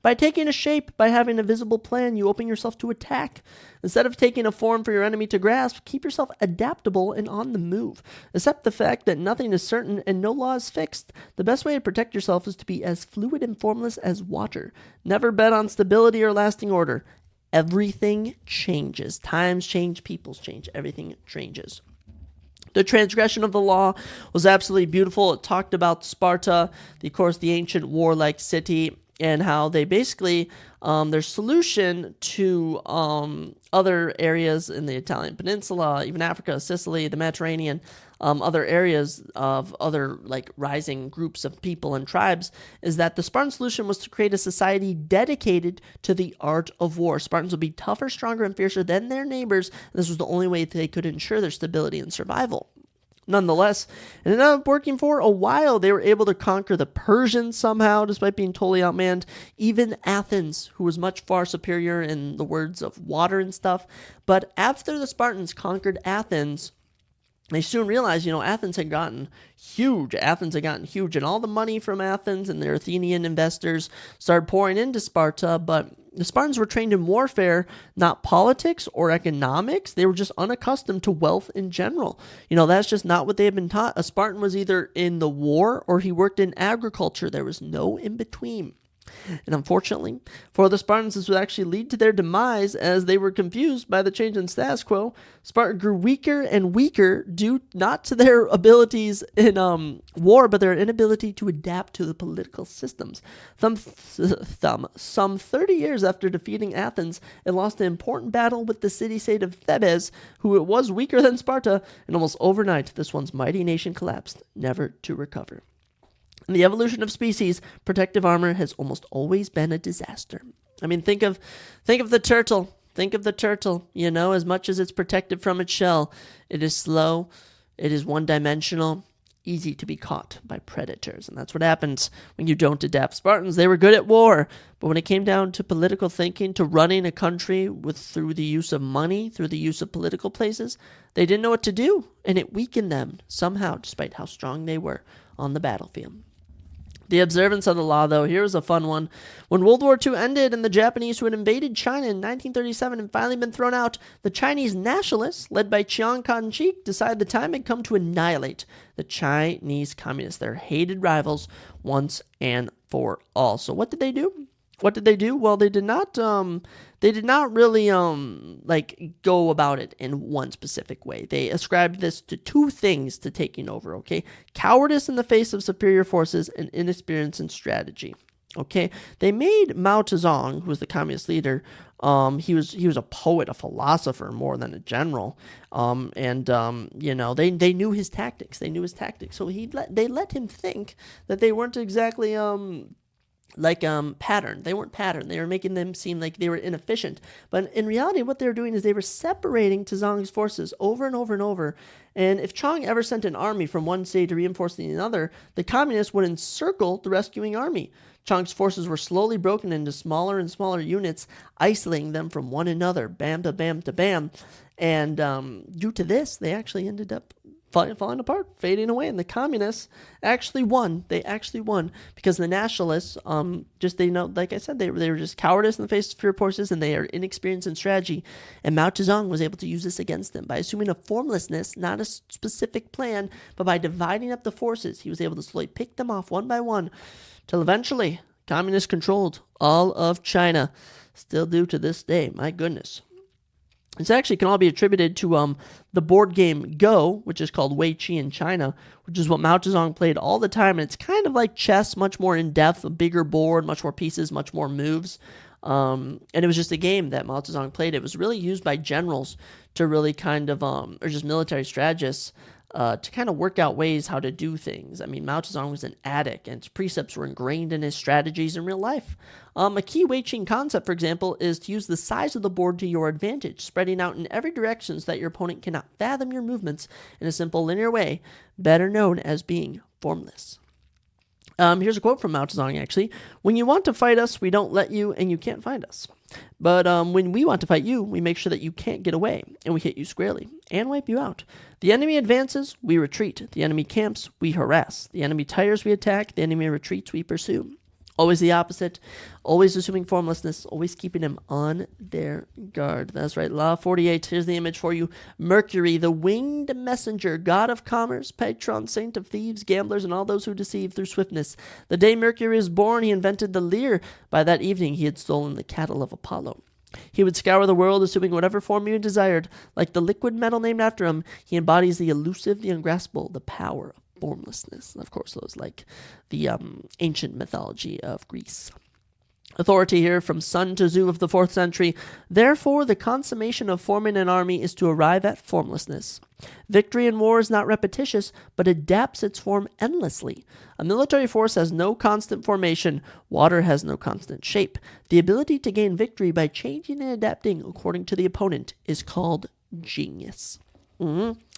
By taking a shape, by having a visible plan, you open yourself to attack. Instead of taking a form for your enemy to grasp, keep yourself adaptable and on the move. Accept the fact that nothing is certain and no law is fixed. The best way to protect yourself is to be as fluid and formless as water. Never bet on stability or lasting order. Everything changes. Times change, peoples change. Everything changes. The transgression of the law was absolutely beautiful. It talked about Sparta, of course, the ancient warlike city, and how they basically, their solution to other areas in the Italian peninsula, even Africa, Sicily, the Mediterranean, other areas of other rising groups of people and tribes, is that the Spartan solution was to create a society dedicated to the art of war. Spartans would be tougher, stronger, and fiercer than their neighbors. And this was the only way they could ensure their stability and survival. Nonetheless, it ended up working for a while. They were able to conquer the Persians somehow, despite being totally outmanned. Even Athens, who was much far superior in the words of water and stuff. But after the Spartans conquered Athens, they soon realized, Athens had gotten huge. And all the money from Athens and their Athenian investors started pouring into Sparta, but the Spartans were trained in warfare, not politics or economics. They were just unaccustomed to wealth in general. That's just not what they had been taught. A Spartan was either in the war or he worked in agriculture. There was no in between. And unfortunately, for the Spartans, this would actually lead to their demise as they were confused by the change in status quo. Sparta grew weaker and weaker due not to their abilities in war, but their inability to adapt to the political systems. Some 30 years after defeating Athens, it lost an important battle with the city-state of Thebes, who it was weaker than Sparta, and almost overnight, this once mighty nation collapsed, never to recover. In the evolution of species, protective armor has almost always been a disaster. I mean, think of the turtle. Think of the turtle. As much as it's protected from its shell, it is slow, it is one-dimensional, easy to be caught by predators. And that's what happens when you don't adapt. Spartans, they were good at war, but when it came down to political thinking, to running a country through the use of money, through the use of political places, they didn't know what to do, and it weakened them somehow, despite how strong they were on the battlefield. The observance of the law, though, here's a fun one. When World War II ended and the Japanese who had invaded China in 1937 had finally been thrown out, the Chinese nationalists, led by Chiang Kai-shek, decided the time had come to annihilate the Chinese communists, their hated rivals, once and for all. So what did they do? Well, they did not really go about it in one specific way. They ascribed this to two things to taking over, okay? Cowardice in the face of superior forces and inexperience in strategy. Okay? They made Mao Zedong, who was the communist leader, he was a poet, a philosopher more than a general. They knew his tactics. So they let him think that they weren't exactly patterned. They weren't patterned. They were making them seem like they were inefficient. But in reality, what they were doing is they were separating Zhang's forces over and over and over. And if Chiang ever sent an army from one city to reinforce another, the communists would encircle the rescuing army. Chiang's forces were slowly broken into smaller and smaller units, isolating them from one another, bam to bam to bam. And due to this, they actually ended up falling apart, fading away, and the communists actually won. They actually won because the nationalists, like I said, they were just cowardice in the face of fear forces, and they are inexperienced in strategy. And Mao Zedong was able to use this against them by assuming a formlessness, not a specific plan, but by dividing up the forces, he was able to slowly pick them off one by one, till eventually communists controlled all of China. Still do to this day. My goodness. This actually can all be attributed to the board game Go, which is called Wei Qi in China, which is what Mao Zedong played all the time. And it's kind of like chess, much more in-depth, a bigger board, much more pieces, much more moves. And it was just a game that Mao Zedong played. It was really used by generals to really kind of, or just military strategists, to kind of work out ways how to do things. I mean, Mao Zedong was an addict, and his precepts were ingrained in his strategies in real life. A key Wei Qi concept, for example, is to use the size of the board to your advantage, spreading out in every direction so that your opponent cannot fathom your movements in a simple linear way, better known as being formless. Here's a quote from Mao Zedong, actually. "When you want to fight us, we don't let you, and you can't find us. But when we want to fight you, we make sure that you can't get away, and we hit you squarely, and wipe you out. The enemy advances, we retreat. The enemy camps, we harass. The enemy tires, we attack. The enemy retreats, we pursue." Always the opposite, always assuming formlessness, always keeping them on their guard. That's right, Law 48. Here's the image for you. Mercury, the winged messenger, god of commerce, patron saint of thieves, gamblers, and all those who deceive through swiftness. The day Mercury was born, he invented the lyre. By that evening, he had stolen the cattle of Apollo. He would scour the world, assuming whatever form you desired. Like the liquid metal named after him, he embodies the elusive, the ungraspable, the power of formlessness. Of course, those like the ancient mythology of Greece. Authority here from Sun Tzu of the 4th century. Therefore, the consummation of forming an army is to arrive at formlessness. Victory in war is not repetitious, but adapts its form endlessly. A military force has no constant formation. Water has no constant shape. The ability to gain victory by changing and adapting according to the opponent is called genius.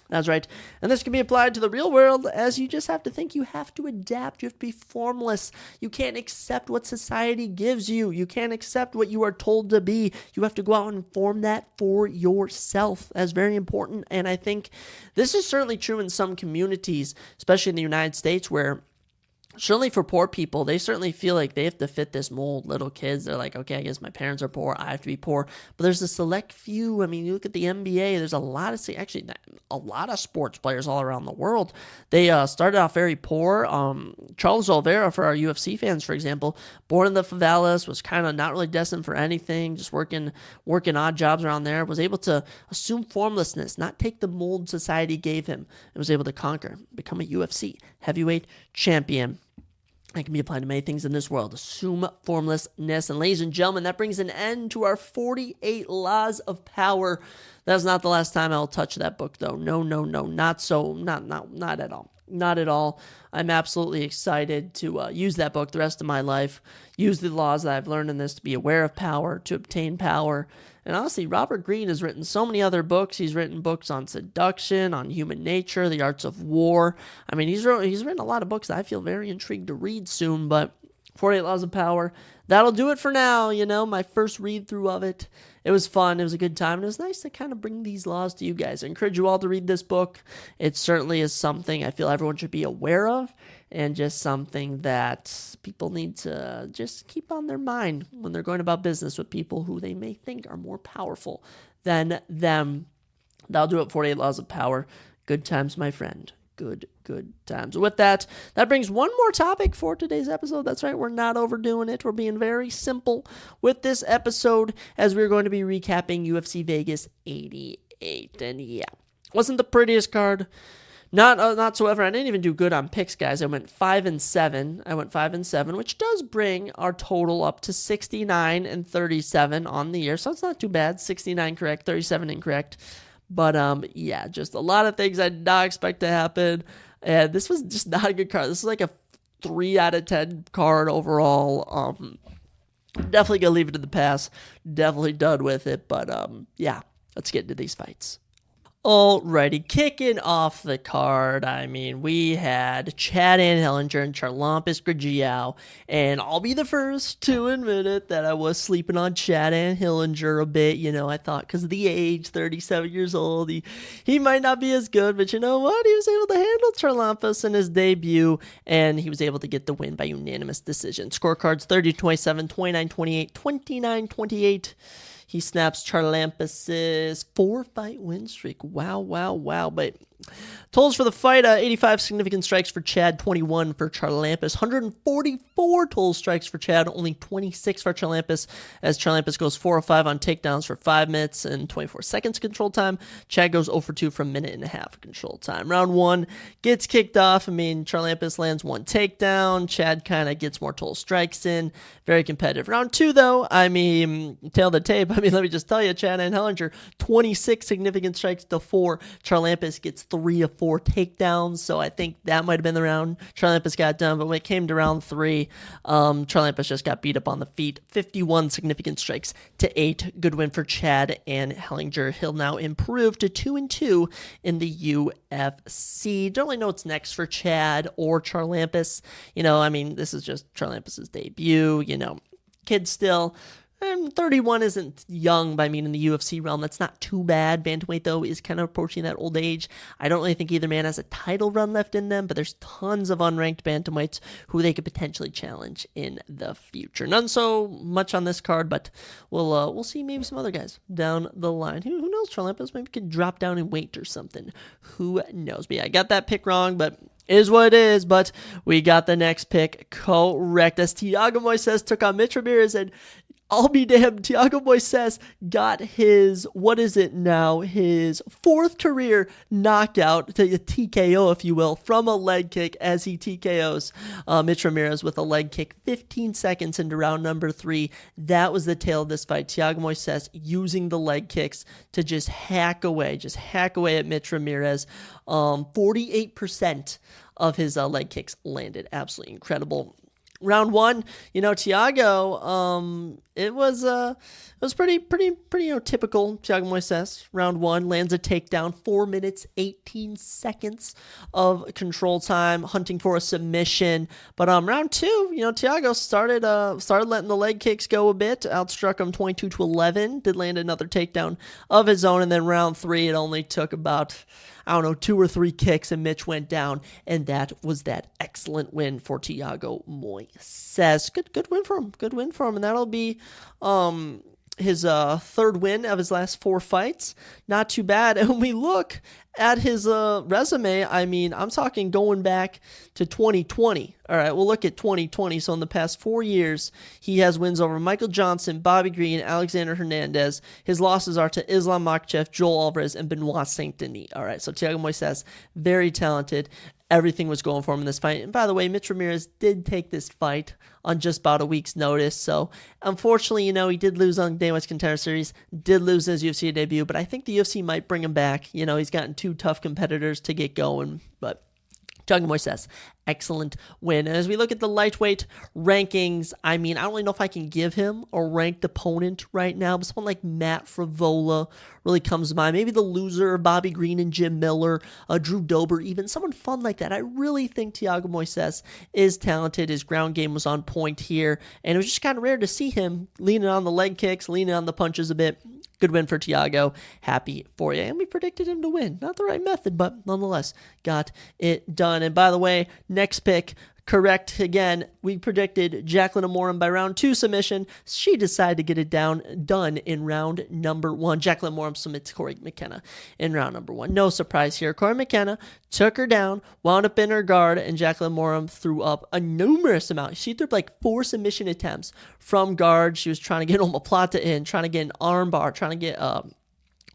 That's right. And this can be applied to the real world, as you just have to think. You have to adapt. You have to be formless. You can't accept what society gives you. You can't accept what you are told to be. You have to go out and form that for yourself. That's very important. And I think this is certainly true in some communities, especially in the United States, where certainly for poor people, they certainly feel like they have to fit this mold. Little kids, they're like, okay, I guess my parents are poor, I have to be poor. But there's a select few. I mean, you look at the NBA, there's a lot of sports players all around the world. They started off very poor. Charles Oliveira, for our UFC fans, for example, born in the favelas, was kind of not really destined for anything, just working odd jobs around there, was able to assume formlessness, not take the mold society gave him, and was able to conquer, become a UFC heavyweight champion. That can be applied to many things in this world. Assume formlessness. And ladies and gentlemen, that brings an end to our 48 Laws of Power. That's not the last time I'll touch that book, though. No, not at all. Not at all. I'm absolutely excited to use that book the rest of my life, use the laws that I've learned in this to be aware of power, to obtain power. And honestly, Robert Greene has written so many other books. He's written books on seduction, on human nature, the arts of war. I mean, he's written a lot of books that I feel very intrigued to read soon, but 48 Laws of Power, that'll do it for now, my first read through of it. it was fun. It was a good time. And it was nice to kind of bring these laws to you guys. I encourage you all to read this book. It certainly is something I feel everyone should be aware of, and just something that people need to just keep on their mind when they're going about business with people who they may think are more powerful than them. That'll do it. 48 Laws of Power. Good times, my friend. Good times. With that brings one more topic for today's episode. That's right, we're not overdoing it. We're being very simple with this episode, as we're going to be recapping UFC Vegas 88. And yeah, wasn't the prettiest card. Not whatsoever. I didn't even do good on picks, guys. I went 5-7. Which does bring our total up to 69-37 on the year. So it's not too bad. 69 correct, 37 incorrect. But yeah, just a lot of things I did not expect to happen. And this was just not a good card. This is like a 3 out of 10 card overall. Definitely gonna leave it in the past. Definitely done with it. But yeah, let's get into these fights. Alrighty, kicking off the card, I mean, we had Chad Anhelinger and Charlampus Grigio, and I'll be the first to admit it that I was sleeping on Chad Anhelinger a bit. You know, I thought because of the age, 37 years old, he might not be as good, but you know what? He was able to handle Charlampus in his debut, and he was able to get the win by unanimous decision. Scorecards 30-27, 29-28, 29-28. He snaps Charlampus's 4-fight win streak. Wow. But totals for the fight, 85 significant strikes for Chad, 21 for Charlampus. 144 total strikes for Chad, only 26 for Charlampus, as Charlampus goes 4-5 on takedowns for 5 minutes and 24 seconds control time. Chad goes 0-2 for a minute and a half control time. Round 1 gets kicked off. I mean, Charlampus lands 1 takedown. Chad kind of gets more total strikes in. Very competitive. Round 2, though, I mean, tail the tape. I mean, let me just tell you, Chad Anhelinger, 26 significant strikes to 4. Charlampus gets 3 of 4 takedowns, so I think that might have been the round Charlampus got done. But when it came to round 3, Charlampus just got beat up on the feet. 51 significant strikes to 8. Good win for Chad Anhelinger. He'll now improve to 2-2 in the UFC. Don't really know what's next for Chad or Charlampus. You know, I mean, this is just Charlampus's debut. You know, kid still. 31 isn't young, but I mean, in the UFC realm, that's not too bad. Bantamweight, though, is kind of approaching that old age. I don't really think either man has a title run left in them, but there's tons of unranked bantamweights who they could potentially challenge in the future. None so much on this card, but we'll see maybe some other guys down the line. Who knows? Charlampus maybe could drop down in weight or something. Who knows? But yeah, I got that pick wrong, but is what it is. But we got the next pick correct, as Thiago Moises took on Mitch Ramirez, and I'll be damned, Thiago Moises got his, his 4th career knockout, to a TKO, if you will, from a leg kick, as he TKOs Mitch Ramirez with a leg kick 15 seconds into round number 3. That was the tale of this fight. Thiago Moises using the leg kicks to just hack away at Mitch Ramirez. 48% of his leg kicks landed. Absolutely incredible. Round 1, you know, Thiago, it was pretty, typical Thiago Moises. Round 1 lands a takedown, 4 minutes, 18 seconds of control time, hunting for a submission. But round 2, you know, Thiago started letting the leg kicks go a bit, outstruck him 22-11, did land another takedown of his own, and then round 3, it only took about, 2 or 3 kicks, and Mitch went down, and that was that excellent win for Thiago Moises. Good win for him, and that'll be his 3rd win of his last 4 fights. Not too bad. And when we look at his resume, I mean, I'm talking going back to 2020. All right, we'll look at 2020. So in the past 4 years, he has wins over Michael Johnson, Bobby Green, Alexander Hernandez. His losses are to Islam Makhachev, Joel Alvarez, and Benoit Saint-Denis. All right, so Thiago Moises, very talented. Everything was going for him in this fight. And by the way, Mitch Ramirez did take this fight on just about a week's notice. So unfortunately, you know, he did lose on Dana White's Contender Series, did lose his UFC debut, but I think the UFC might bring him back. You know, he's gotten 2 tough competitors to get going, but Thiago Moises, excellent win. And as we look at the lightweight rankings, I mean, I don't really know if I can give him a ranked opponent right now, but someone like Matt Frivola really comes to mind. Maybe the loser, Bobby Green and Jim Miller, Drew Dober, even someone fun like that. I really think Thiago Moises is talented. His ground game was on point here, and it was just kind of rare to see him leaning on the leg kicks, leaning on the punches a bit. Good win for Thiago. Happy for you. And we predicted him to win. Not the right method, but nonetheless, got it done. And by the way, next pick, correct again. We predicted Jacqueline Amorim by round 2 submission. She decided to get it done in round number 1. Jacqueline Amorim submits Corey McKenna in round number 1. No surprise here. Corey McKenna took her down, wound up in her guard, and Jacqueline Amorim threw up a numerous amount. She threw up like 4 submission attempts from guard. She was trying to get omoplata in, trying to get an arm bar, trying to get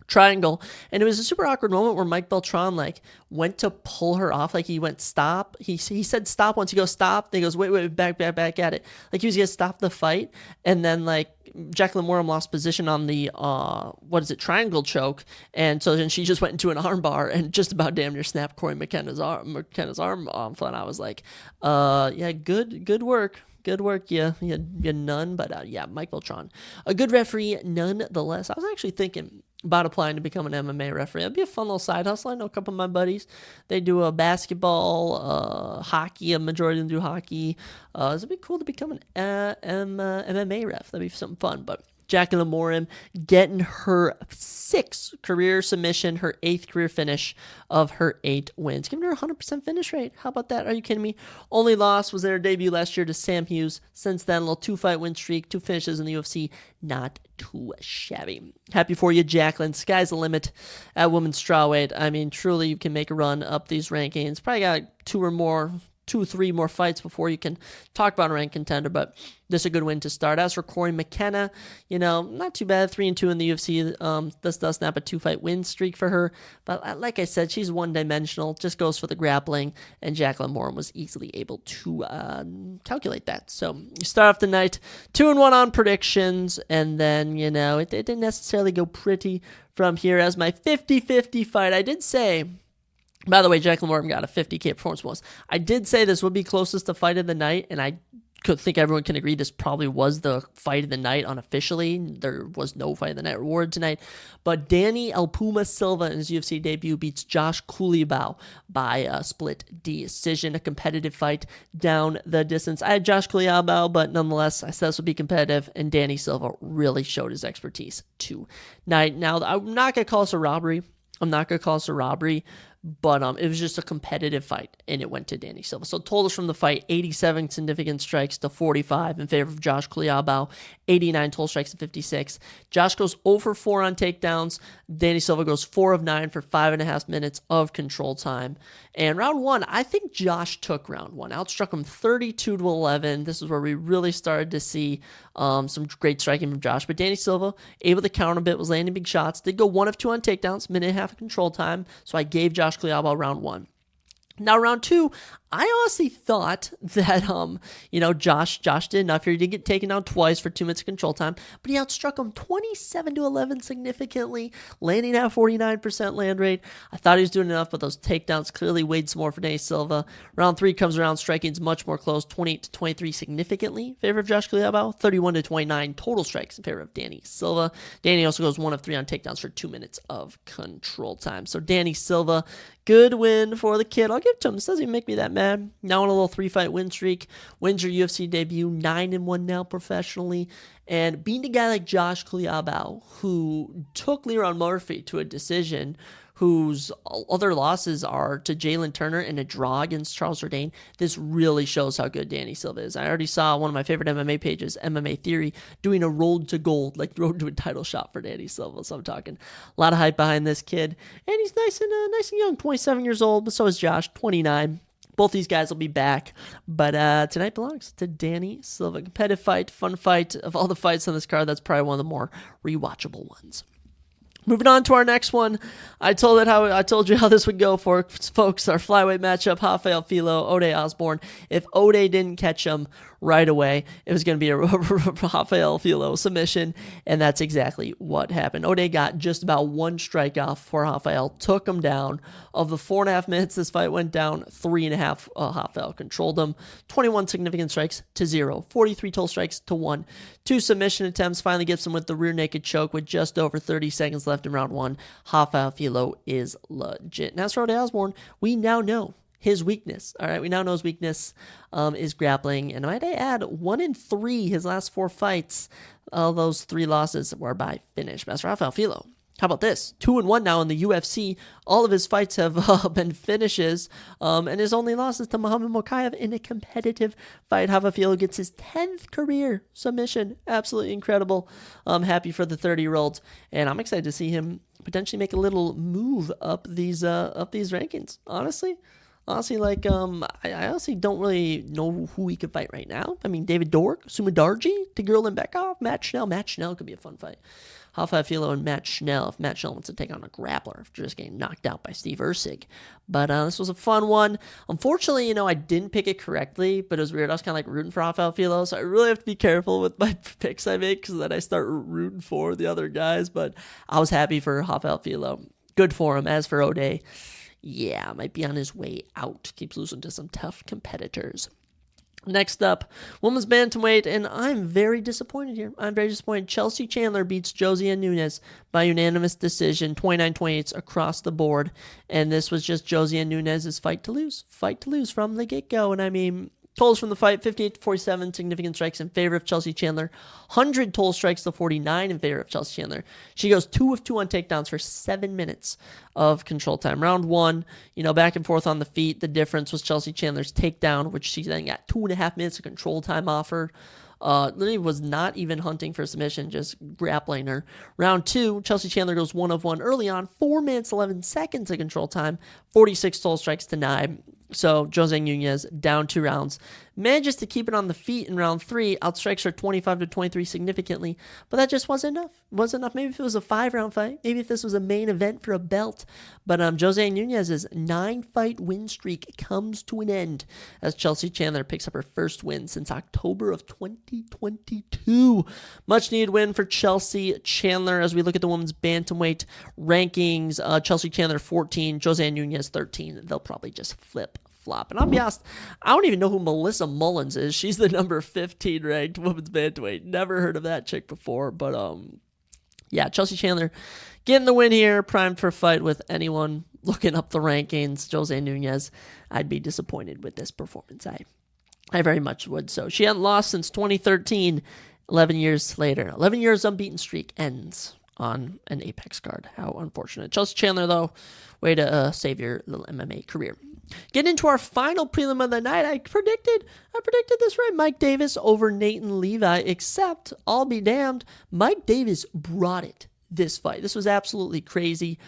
triangle, and it was a super awkward moment where Mike Beltran went to pull her off. He went stop. He said stop once. He goes stop. Then he goes wait, back at it. He was gonna stop the fight, and then Jacqueline Amorim lost position on the triangle choke, and so then she just went into an arm bar and just about damn near snapped Corey McKenna's arm off. And I was like, yeah, good work. Good work, you none, but yeah, Mike Beltran, a good referee nonetheless. I was actually thinking about applying to become an MMA referee. It'd be a fun little side hustle. I know a couple of my buddies, they do a basketball, hockey, a majority of them do hockey. It'd be cool to become an MMA ref. That'd be something fun, but Jacqueline Amorim getting her 6th career submission, her 8th career finish of her 8 wins. Giving her a 100% finish rate. How about that? Are you kidding me? Only loss was in her debut last year to Sam Hughes. Since then, a little 2-fight win streak, 2 finishes in the UFC. Not too shabby. Happy for you, Jacqueline. Sky's the limit at women's strawweight. I mean, truly, you can make a run up these rankings. Probably got 2 or 3 more fights before you can talk about a ranked contender, but this is a good win to start. As for Corey McKenna, not too bad, 3-2 in the UFC. This does snap a 2-fight win streak for her, but like I said, she's one-dimensional, just goes for the grappling, and Jacqueline Amorim was easily able to calculate that. So you start off the night 2-1 on predictions, and then, it didn't necessarily go pretty from here. As my 50-50 fight, I did say, by the way, Jacqueline Amorim got a 50K performance bonus. I did say this would be closest to fight of the night, and I think everyone can agree this probably was the fight of the night unofficially. There was no fight of the night reward tonight. But Danny El Puma Silva in his UFC debut beats Josh Kulibau by a split decision, a competitive fight down the distance. I had Josh Kulibau, but nonetheless, I said this would be competitive, and Danny Silva really showed his expertise tonight. Now, I'm not going to call this a robbery. But it was just a competitive fight, and it went to Danny Silva. So totals from the fight, 87 significant strikes to 45 in favor of Josh Kulibau, 89 total strikes to 56. Josh goes 0 for 4 on takedowns. Danny Silva goes 4 of 9 for 5.5 minutes of control time. And round 1, I think Josh took round 1. Outstruck him 32-11. This is where we really started to see some great striking from Josh. But Danny Silva, able to counter a bit, was landing big shots. Did go 1 of 2 on takedowns, minute and a half of control time. So I gave Josh Kulibau round 1. Now, round 2, I honestly thought that, Josh did enough here. He did get taken down twice for 2 minutes of control time, but he outstruck him 27-11 significantly, landing at a 49% land rate. I thought he was doing enough, but those takedowns clearly weighed some more for Danny Silva. Round 3 comes around, striking's much more close, 28-23 significantly in favor of Josh Kulibau, 31-29 total strikes in favor of Danny Silva. Danny also goes 1 of 3 on takedowns for 2 minutes of control time. So Danny Silva, good win for the kid. I'll give it to him. This doesn't even make me that mad. Now on a little 3-fight win streak. Wins your UFC debut, 9-1 now professionally. And beating a guy like Josh Kulibau, who took Leron Murphy to a decision, whose other losses are to Jalen Turner and a draw against Charles Jourdain. This really shows how good Danny Silva is. I already saw one of my favorite MMA pages, MMA Theory, doing a road to gold, like road to a title shot for Danny Silva. So I'm talking a lot of hype behind this kid. And he's nice and young, 27 years old, but so is Josh, 29. Both these guys will be back, but tonight belongs to Danny Silva. Competitive fight, fun fight. Of all the fights on this card, that's probably one of the more rewatchable ones. Moving on to our next one, I told you how this would go for folks. Our flyweight matchup: Rafael Filo, Ode Osborne. If Ode didn't catch him right away, it was going to be a Rafael Filo submission, and that's exactly what happened. Ode got just about 1 strike off for Rafael, took him down. Of the 4.5 minutes this fight went down, 3.5 Rafael controlled him. 21 significant strikes to 0, 43 total strikes to 1. 2 submission attempts, finally gets him with the rear naked choke with just over 30 seconds left in round 1. Rafael Filo is legit. Now, as for Ode Osborne, we now know his weakness. All right, we now know his weakness is grappling, and might I add, 1-3 his last 4 fights. All those 3 losses were by finish. That's Rafael Filo. How about this? 2-1 now in the UFC. All of his fights have been finishes, and his only loss is to Muhammad Mokaev in a competitive fight. Rafael Filo gets his 10th career submission. Absolutely incredible. I'm happy for the 30-year-old, and I'm excited to see him potentially make a little move up these rankings. Honestly, like I honestly don't really know who he could fight right now. I mean, David Dork, Sumadarji, Tagir Limbekov, Matt Schnell. Matt Schnell could be a fun fight. Rafael Filo and Matt Schnell, if Matt Schnell wants to take on a grappler after just getting knocked out by Steve Erceg. But this was a fun one. Unfortunately, I didn't pick it correctly, but it was weird. I was kind of like rooting for Rafael Filo, so I really have to be careful with my picks I make because then I start rooting for the other guys. But I was happy for Rafael Filo. Good for him. As for O'Day, yeah, might be on his way out. Keeps losing to some tough competitors. Next up, women's bantamweight, and I'm very disappointed here. I'm very disappointed. Chelsea Chandler beats Josiane Nunes by unanimous decision, 29-28 across the board, and this was just Josiane Nunes' fight to lose from the get-go, and I mean, totals from the fight, 58-47, significant strikes in favor of Chelsea Chandler, 100 total strikes to 49 in favor of Chelsea Chandler. She goes 2 of 2 on takedowns for 7 minutes of control time. Round 1, back and forth on the feet. The difference was Chelsea Chandler's takedown, which she then got 2.5 minutes of control time off her. Literally was not even hunting for submission, just grappling her. Round 2, Chelsea Chandler goes 1 of 1 early on, 4 minutes, 11 seconds of control time, 46 total strikes to 9. So Josiane Nunes down 2 rounds. Manages to keep it on the feet in round 3, outstrikes her 25-23 significantly, but that just wasn't enough. Maybe if it was a 5-round fight, maybe if this was a main event for a belt, but Josiane Nunes' 9-fight win streak comes to an end as Chelsea Chandler picks up her first win since October of 2022. Much needed win for Chelsea Chandler as we look at the women's bantamweight rankings. Chelsea Chandler 14, Josiane Nunes 13. They'll probably just flop. And I'll be honest, I don't even know who Melissa Mullins is. She's the number 15 ranked women's bantamweight. Never heard of that chick before, but yeah, Chelsea Chandler getting the win here, primed for a fight with anyone looking up the rankings. Josiane Nunes, I'd be disappointed with this performance. I very much would. So she hadn't lost since 2013. 11 years later, 11 years unbeaten streak ends on an Apex card. How unfortunate. Chelsea Chandler, though, way to save your little MMA career. Getting into our final prelim of the night, I predicted this right. Mike Davis over Nathan Levi, except, I'll be damned, Mike Davis brought it this fight. This was absolutely crazy.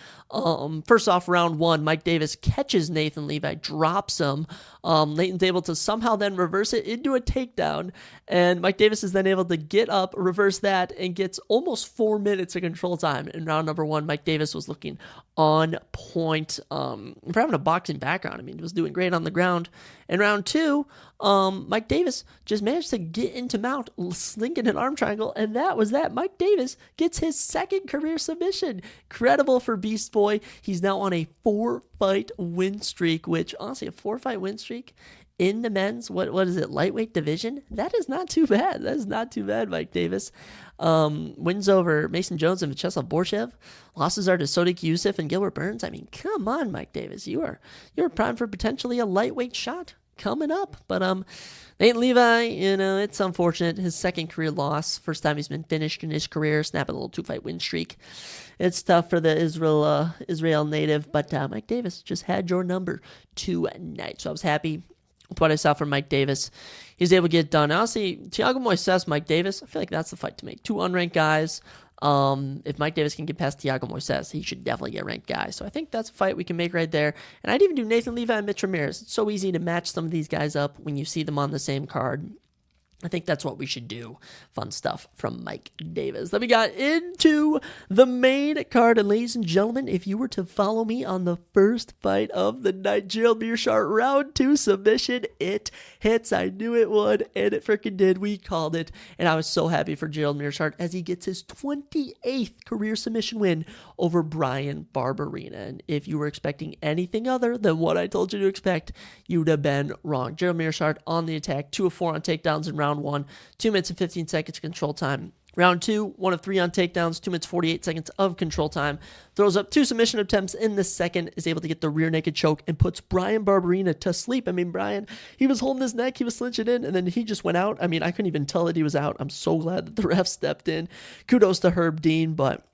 First off, round 1, Mike Davis catches Nathan Levi, drops him. Nathan's able to somehow then reverse it into a takedown, and Mike Davis is then able to get up, reverse that, and gets almost 4 minutes of control time. In round number 1, Mike Davis was looking on point. For having a boxing background, I mean, he was doing great on the ground. In round 2, Mike Davis just managed to get into mount, slinking an arm triangle, and that was that. Mike Davis gets his 2nd career submission. Incredible for Beast Boy. He's now on a 4-fight win streak, which, honestly, a 4-fight win streak in the men's, what is it, lightweight division? That is not too bad. That is not too bad, Mike Davis. Wins over Mason Jones and Vyacheslav Borshev. Losses are to Sodiq Yusuff and Gilbert Burns. I mean, come on, Mike Davis. You're primed for potentially a lightweight shot coming up. But Nathan Levi, it's unfortunate. His 2nd career loss. First time he's been finished in his career. Snapping a little 2-fight win streak. It's tough for the Israel native, but Mike Davis just had your number tonight. So I was happy with what I saw from Mike Davis. He's able to get it done. Honestly, Thiago Moises, Mike Davis, I feel like that's the fight to make. 2 unranked guys. If Mike Davis can get past Thiago Moises, he should definitely get ranked guys. So I think that's a fight we can make right there. And I'd even do Nathan Levi and Mitch Ramirez. It's so easy to match some of these guys up when you see them on the same card. I think that's what we should do. Fun stuff from Mike Davis. Then we got into the main card. And ladies and gentlemen, if you were to follow me on the first fight of the night, Gerald Meerschaert, round 2 submission, it hits. I knew it would, and it freaking did. We called it. And I was so happy for Gerald Meerschaert as he gets his 28th career submission win over Brian Barberina. And if you were expecting anything other than what I told you to expect, you'd have been wrong. Gerald Meerschaert on the attack, 2 of 4 on takedowns in round 1, 2 minutes and 15 seconds control time, Round 2, 1 of 3 on takedowns, 2 minutes 48 seconds of control time. Throws up 2 submission attempts in the second, is able to get the rear naked choke, and puts Bryan Barberena to sleep. I mean, Bryan, he was holding his neck, he was clinching in, and then he just went out. I mean, I couldn't even tell that he was out. I'm so glad that the ref stepped in. Kudos to Herb Dean, but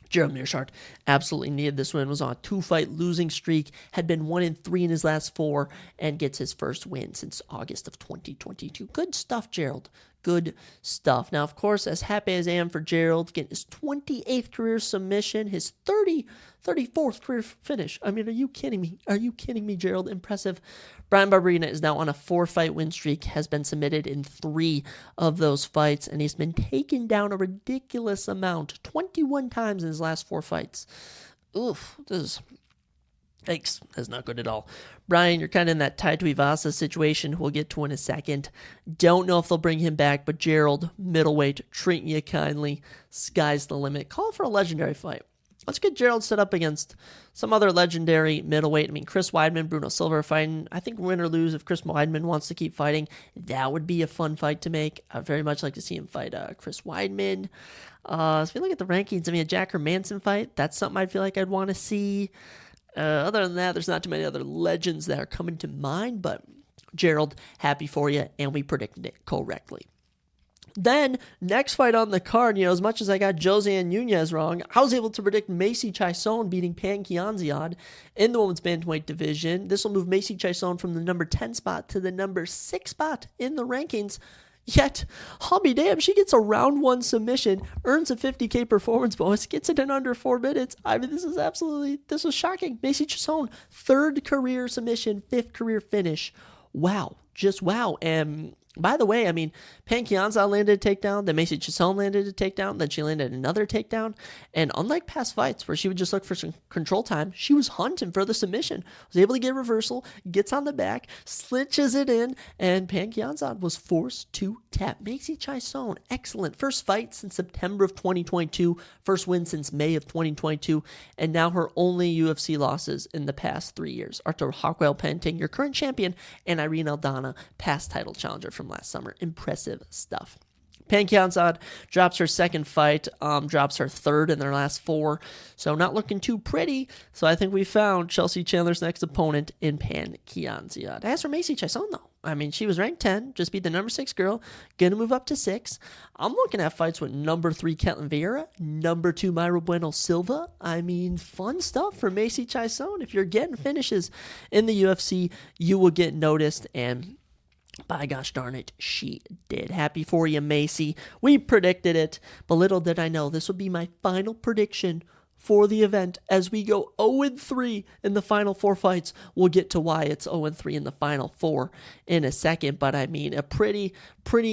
Gerald Meerschaert absolutely needed this win, was on a 2-fight losing streak, had been 1-3 in his last 4, and gets his first win since August of 2022. Good stuff, Gerald. Good stuff. Now, of course, as happy as I am for Gerald, getting his 28th career submission, his 34th career finish. I mean, are you kidding me? Are you kidding me, Gerald? Impressive. Bryan Barberena is now on a 4-fight win streak, has been submitted in 3 of those fights, and he's been taken down a ridiculous amount, 21 times in his last 4 fights. Oof, this is... Thanks. That's not good at all. Bryan, you're kind of in that Tai Tuivasa situation we'll get to in a second. Don't know if they'll bring him back, but Gerald, middleweight, treating you kindly. Sky's the limit. Call for a legendary fight. Let's get Gerald set up against some other legendary middleweight. I mean, Chris Weidman, Bruno Silva are fighting. I think win or lose, if Chris Weidman wants to keep fighting, that would be a fun fight to make. I'd very much like to see him fight Chris Weidman. So if you look at the rankings, I mean, a Jack Hermanson fight, that's something I feel like I'd want to see. Other than that, there's not too many other legends that are coming to mind, but Gerald, happy for you, and we predicted it correctly. Then, next fight on the card, as much as I got Josiane Nunez wrong, I was able to predict Macy Chiasson beating Pan Kianzad in the women's bantamweight division. This will move Macy Chiasson from the number 10 spot to the number 6 spot in the rankings. Yet, I'll be damned, she gets a round 1 submission, earns a $50,000 performance bonus, gets it in under 4 minutes. I mean, this was shocking. Macy Chiasson, 3rd career submission, 5th career finish. Wow, just wow. And by the way, I mean, Pan Kianzad landed a takedown, then Macy Chiasson landed a takedown, then she landed another takedown. And unlike past fights where she would just look for some control time, she was hunting for the submission, was able to get reversal, gets on the back, slinches it in, and Pan Kianzad was forced to tap. Macy Chiasson, excellent. First fight since September of 2022, first win since May of 2022, and now her only UFC losses in the past 3 years are to Raquel Penting, your current champion, and Irene Aldana, past title challenger from last summer. Impressive stuff. Pan Kianzad drops her second fight, drops her 3rd in their last 4, so not looking too pretty. So I think we found Chelsea Chandler's next opponent in Pan Kianzad. As for Macy Chiasson, though, I mean, she was ranked 10, just beat the number 6 girl, gonna move up to 6. I'm looking at fights with number 3 Ketlin Vieira, number 2 Mayra Bueno Silva. I mean, fun stuff for Macy Chiasson. If you're getting finishes in the UFC, you will get noticed, and by gosh darn it, she did. Happy for you, Macy. We predicted it, but little did I know this would be my final prediction for the event as we go 0-3 in the final 4 fights. We'll get to why it's 0-3 in the final 4 in a second, but I mean, a pretty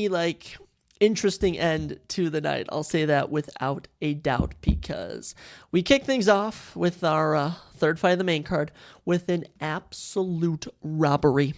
like interesting end to the night. I'll say that without a doubt, because we kick things off with our 3rd fight of the main card with an absolute robbery.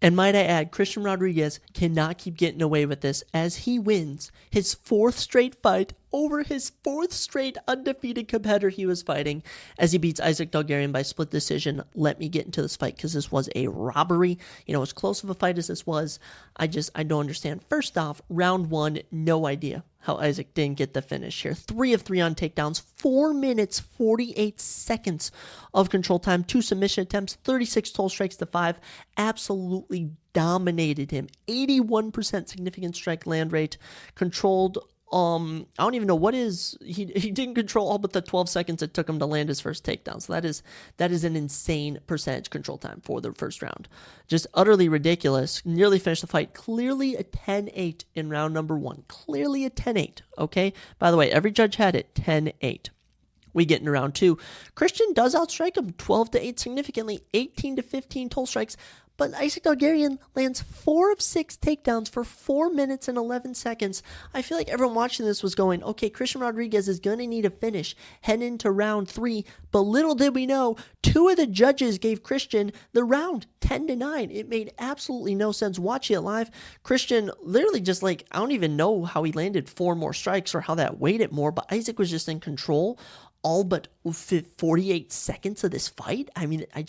And might I add, Christian Rodriguez cannot keep getting away with this as he wins his 4th straight fight over his 4th straight undefeated competitor he was fighting as he beats Isaac Dalgarian by split decision. Let me get into this fight because this was a robbery. As close of a fight as this was, I don't understand. First off, round 1, no idea how Isaac didn't get the finish here. 3 of 3 on takedowns, 4 minutes, 48 seconds of control time, 2 submission attempts, 36 total strikes to 5. Absolutely dominated him. 81% significant strike land rate, controlled I don't even know what he didn't control all but the 12 seconds it took him to land his first takedown. So that is an insane percentage control time for the first round. Just utterly ridiculous. Nearly finished the fight. Clearly a 10-8 in round number 1. Clearly a 10-8, okay? By the way, every judge had it 10-8. We get into round 2. Christian does outstrike him 12-8 significantly, 18-15 total strikes. But Isaac Dalgarian lands 4 of 6 takedowns for 4 minutes and 11 seconds. I feel like everyone watching this was going, okay, Christian Rodriguez is going to need a finish heading into round 3. But little did we know, 2 of the judges gave Christian the round 10-9. It made absolutely no sense watching it live. Christian literally just I don't even know how he landed 4 more strikes or how that weighed it more, but Isaac was just in control all but 48 seconds of this fight. I mean, I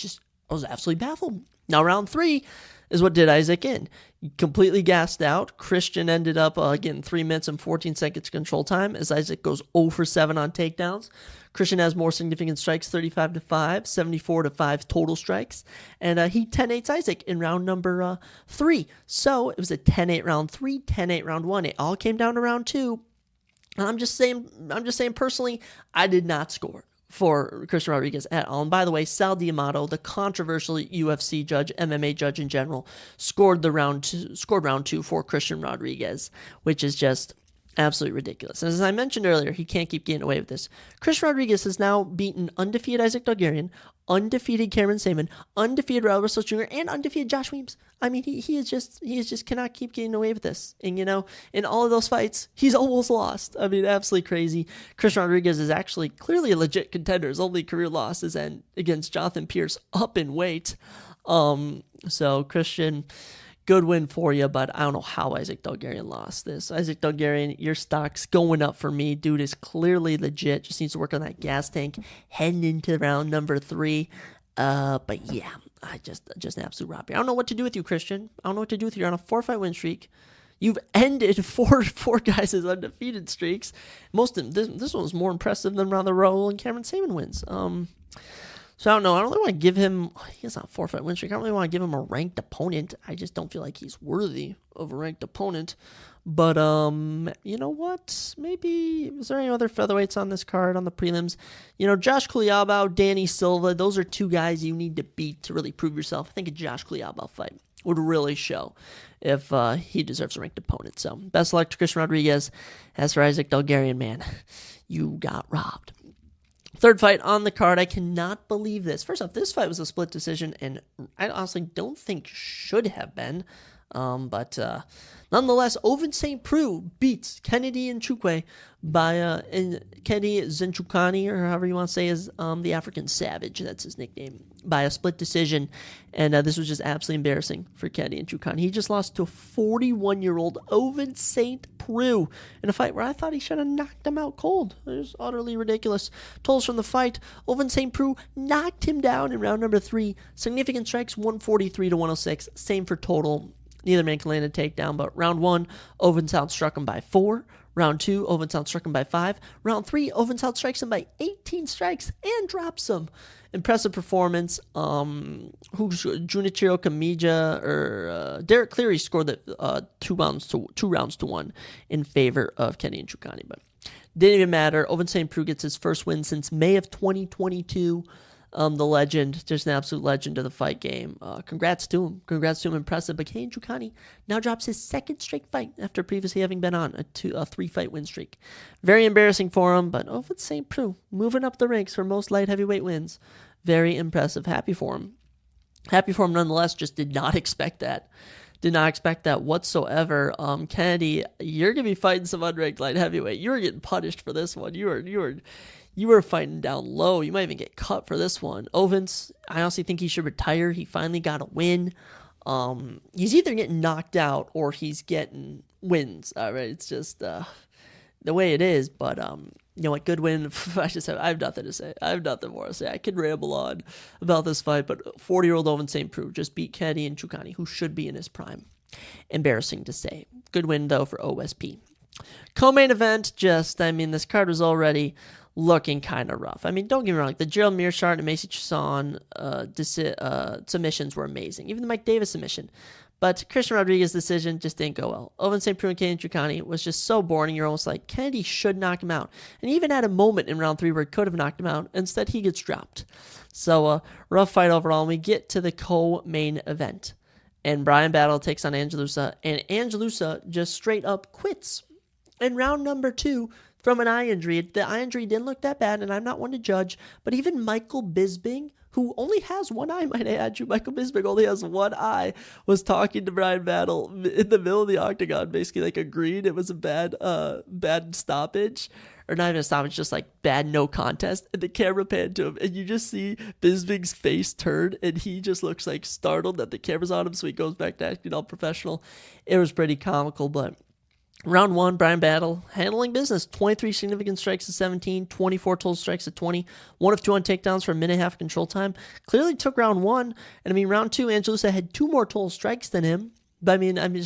was absolutely baffled. Now, round 3, is what did Isaac in. Completely gassed out. Christian ended up getting 3 minutes and 14 seconds control time as Isaac goes 0 for 7 on takedowns. Christian has more significant strikes, 35-5, 74-5 total strikes, and he 10-8s Isaac in round number 3. So it was a 10-8 round 3, 10-8 round 1. It all came down to round 2. And I'm just saying personally, I did not score for Christian Rodriguez at all. And by the way, Sal D'Amato, the controversial UFC judge, MMA judge in general, scored round 2 for Christian Rodriguez, which is just absolutely ridiculous. And as I mentioned earlier, he can't keep getting away with this. Christian Rodriguez has now beaten undefeated Isaac Dogarian, undefeated Cameron Saman, undefeated Raul Russell Jr., and undefeated Josh Weems. I mean, he is just cannot keep getting away with this. And in all of those fights, he's almost lost. I mean, absolutely crazy. Christian Rodriguez is actually clearly a legit contender. His only career loss is against Jonathan Pierce up in weight. So Christian, good win for you, but I don't know how Isaac Dogarian lost this. Isaac Dogarian, your stock's going up for me. Dude is clearly legit. Just needs to work on that gas tank heading into round number 3. But yeah, I just an absolute robbery. I don't know what to do with you, Christian. I don't know what to do with you. You're on a 4-fight win streak. You've ended four guys' undefeated streaks. This one's more impressive than Ronda Rousey and Cameron Saman wins. So I don't know. I don't really want to give him. He's not a 4-fight win streak. I don't really want to give him a ranked opponent. I just don't feel like he's worthy of a ranked opponent. But you know what? Maybe is there any other featherweights on this card on the prelims? Josh Cuiabao, Danny Silva. Those are 2 guys you need to beat to really prove yourself. I think a Josh Cuiabao fight would really show if he deserves a ranked opponent. So best of luck to Christian Rodriguez. As for Isaac Dogarian, man, you got robbed. Third fight on the card. I cannot believe this. First off, this fight was a split decision, and I honestly don't think should have been. But nonetheless, Ovince St. Preux beats Kennedy Nzechukwu by Kennedy Nzechukwu, or however you want to say is the African Savage. That's his nickname. By a split decision, and this was just absolutely embarrassing for Kennedy Nzechukwu. He just lost to 41-year-old Ovince St. Preux in a fight where I thought he should have knocked him out cold. It was utterly ridiculous. Totals from the fight: Ovince St. Preux knocked him down in round number 3. Significant strikes, 143-106. Same for total. Neither man can land a takedown, but round 1, Ovince outstruck him by 4. Round 2, Ovince outstruck him by 5. Round 3, Ovince outstrikes him by 18 strikes and drops him. Impressive performance. Junichiro Kamija or Derek Cleary scored the 2 rounds to 1 in favor of Kennedy Nzechukwu, but didn't even matter. Ovince St. Preux gets his first win since May of 2022. The legend, just an absolute legend of the fight game. Congrats to him. Impressive. But Kennedy Nzechukwu now drops his second straight fight after previously having been on a 3-fight win streak. Very embarrassing for him, but Ovince St. Preux moving up the ranks for most light heavyweight wins. Very impressive. Happy for him nonetheless. Just did not expect that. Did not expect that whatsoever. Kennedy, you're gonna be fighting some unranked light heavyweight. You were getting punished for this one. You were fighting down low. You might even get cut for this one. Ovince, I honestly think he should retire. He finally got a win. He's either getting knocked out or he's getting wins. All right, it's just the way it is. But you know what? Good win. I have nothing to say. I have nothing more to say. I could ramble on about this fight, but 40-year-old Ovince St. Preux just beat Kennedy Nzechukwu, who should be in his prime. Embarrassing to say. Good win though for OSP. Co-main event. This card was already looking kind of rough. I mean, don't get me wrong. The Gerald Meerschaert and Macy Chiasson submissions were amazing. Even the Mike Davis submission. But Christian Rodriguez's decision just didn't go well. Ovince St. Preux and Kennedy Nzechukwu was just so boring. You're almost like, Kennedy should knock him out. And he even had a moment in round 3 where he could have knocked him out. Instead, he gets dropped. So, rough fight overall. And we get to the co-main event. And Brian Battle takes on Angelusa. And Angelusa just straight up quits. In round number 2, from an eye injury. The eye injury didn't look that bad, and I'm not one to judge, but even Michael Bisping, who only has one eye, might I add you, Michael Bisping only has one eye, was talking to Brian Battle in the middle of the octagon, basically like agreed it was a bad stoppage, or not even a stoppage, just like bad no contest, and the camera panned to him, and you just see Bisping's face turn, and he just looks like startled that the camera's on him, so he goes back to acting all professional. It was pretty comical, but Round 1, Brian Battle handling business. 23 significant strikes to 17, 24 total strikes to 20, 1 of 2 on takedowns for a minute and a half control time. Clearly took round 1. And round 2, Angelusa had 2 more total strikes than him. But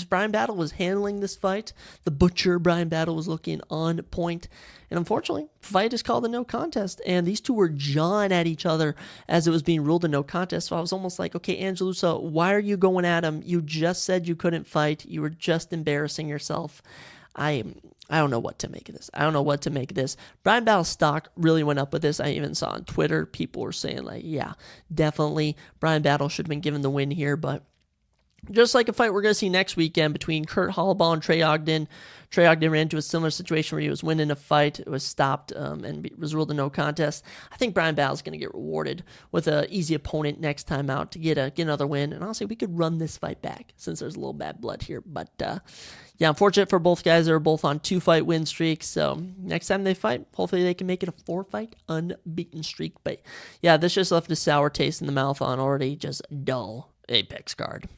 Brian Battle was handling this fight. The butcher, Brian Battle, was looking on point. And unfortunately, fight is called a no contest. And these two were jawing at each other as it was being ruled a no contest. So I was almost like, okay, Angelusa, why are you going at him? You just said you couldn't fight. You were just embarrassing yourself. I don't know what to make of this. Brian Battle's stock really went up with this. I even saw on Twitter, people were saying, like, yeah, definitely Brian Battle should have been given the win here. But just like a fight we're going to see next weekend between Kurt Hollowball and Trey Ogden. Trey Ogden ran into a similar situation where he was winning a fight. It was stopped and was ruled a no contest. I think Brian Battle's going to get rewarded with an easy opponent next time out to get another win. And honestly, we could run this fight back since there's a little bad blood here. But yeah, unfortunate for both guys. They were both on 2-fight win streaks. So next time they fight, hopefully they can make it a 4-fight unbeaten streak. But yeah, this just left a sour taste in the mouth on already just dull Apex card.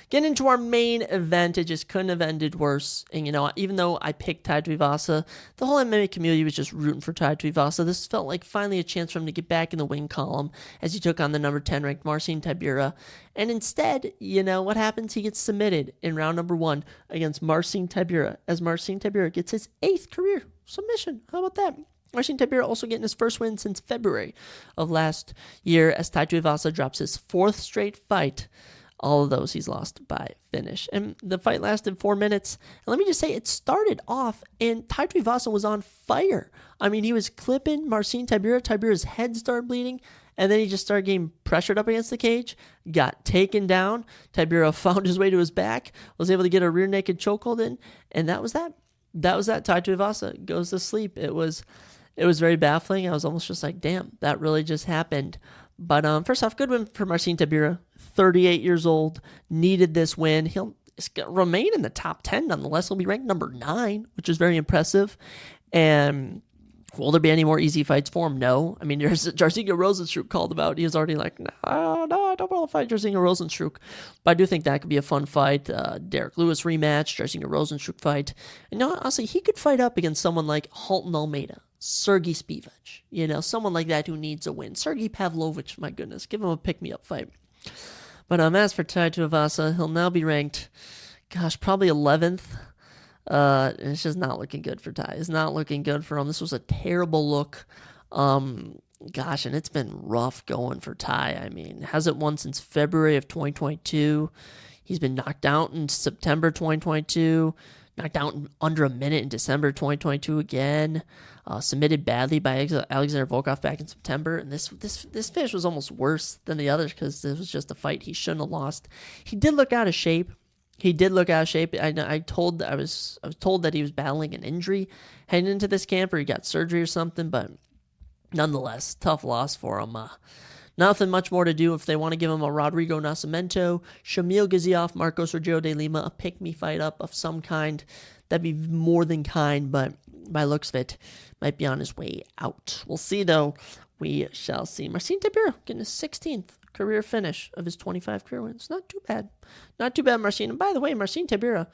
Getting into our main event, it just couldn't have ended worse. And, even though I picked Tai Tuivasa, the whole MMA community was just rooting for Tai Tuivasa. This felt like finally a chance for him to get back in the win column as he took on the number 10 ranked Marcin Tybura. And instead, what happens? He gets submitted in round number 1 against Marcin Tybura, as Marcin Tybura gets his 8th career submission. How about that? Marcin Tybura also getting his first win since February of last year as Tai Tuivasa drops his 4th straight fight. All of those he's lost by finish. And the fight lasted 4 minutes. And let me just say, it started off, and Tai Tuivasa was on fire. He was clipping Marcin Tybura. Tybura's head started bleeding, and then he just started getting pressured up against the cage, got taken down. Tybura found his way to his back, was able to get a rear naked chokehold in, and that was that. That was that. Tai Tuivasa goes to sleep. It was very baffling. I was almost just like, damn, that really just happened. But first off, good win for Marcin Tybura. 38 years old, needed this win. He'll remain in the top 10 nonetheless. He'll be ranked number 9, which is very impressive. And will there be any more easy fights for him? No. There's Jairzinho Rozenstruik called him out. He was already like, no, I don't want to fight Jairzinho Rozenstruik. But I do think that could be a fun fight. Derek Lewis rematch, Jairzinho Rozenstruik fight. And honestly, he could fight up against someone like Halton Almeida, Sergey Spivak, someone like that who needs a win. Sergey Pavlovich, my goodness, give him a pick-me-up fight. But as for Tai Tuivasa, he'll now be ranked, probably 11th. It's just not looking good for Tai. It's not looking good for him. This was a terrible look. And it's been rough going for Tai. Hasn't won since February of 2022. He's been knocked out in September 2022. Knocked out in under a minute in December 2022 again. Submitted badly by Alexander Volkov back in September. And this finish was almost worse than the others because this was just a fight he shouldn't have lost. He did look out of shape. I was told that he was battling an injury heading into this camp, or he got surgery or something. But nonetheless, tough loss for him. Nothing much more to do if they want to give him a Rodrigo Nascimento, Shamil Gaziev, Marcos Rogerio de Lima, a pick-me fight up of some kind. That'd be more than kind, but by looks of it, might be on his way out. We'll see, though. We shall see. Marcin Tybura getting his 16th career finish of his 25 career wins. Not too bad. Not too bad, Marcin. And by the way, Marcin Tybura,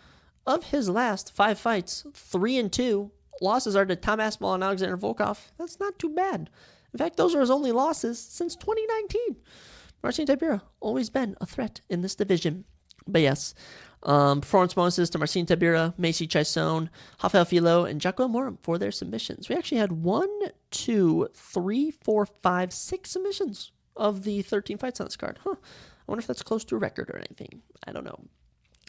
of his last 5 fights, 3-2, losses are to Tom Aspinall and Alexander Volkov. That's not too bad. In fact, those are his only losses since 2019. Marcin Tybura, always been a threat in this division. But yes, performance bonuses to Marcin Tybura, Macy Chiasson, Rafael Filo, and Jacko Morum for their submissions. We actually had 6 submissions of the 13 fights on this card. I wonder if that's close to a record or anything. I don't know.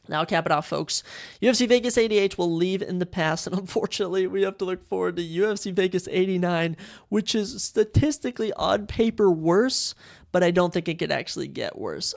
Now, cap it off, folks. UFC Vegas 88 will leave in the past, and unfortunately, we have to look forward to UFC Vegas 89, which is statistically on paper worse, but I don't think it could actually get worse.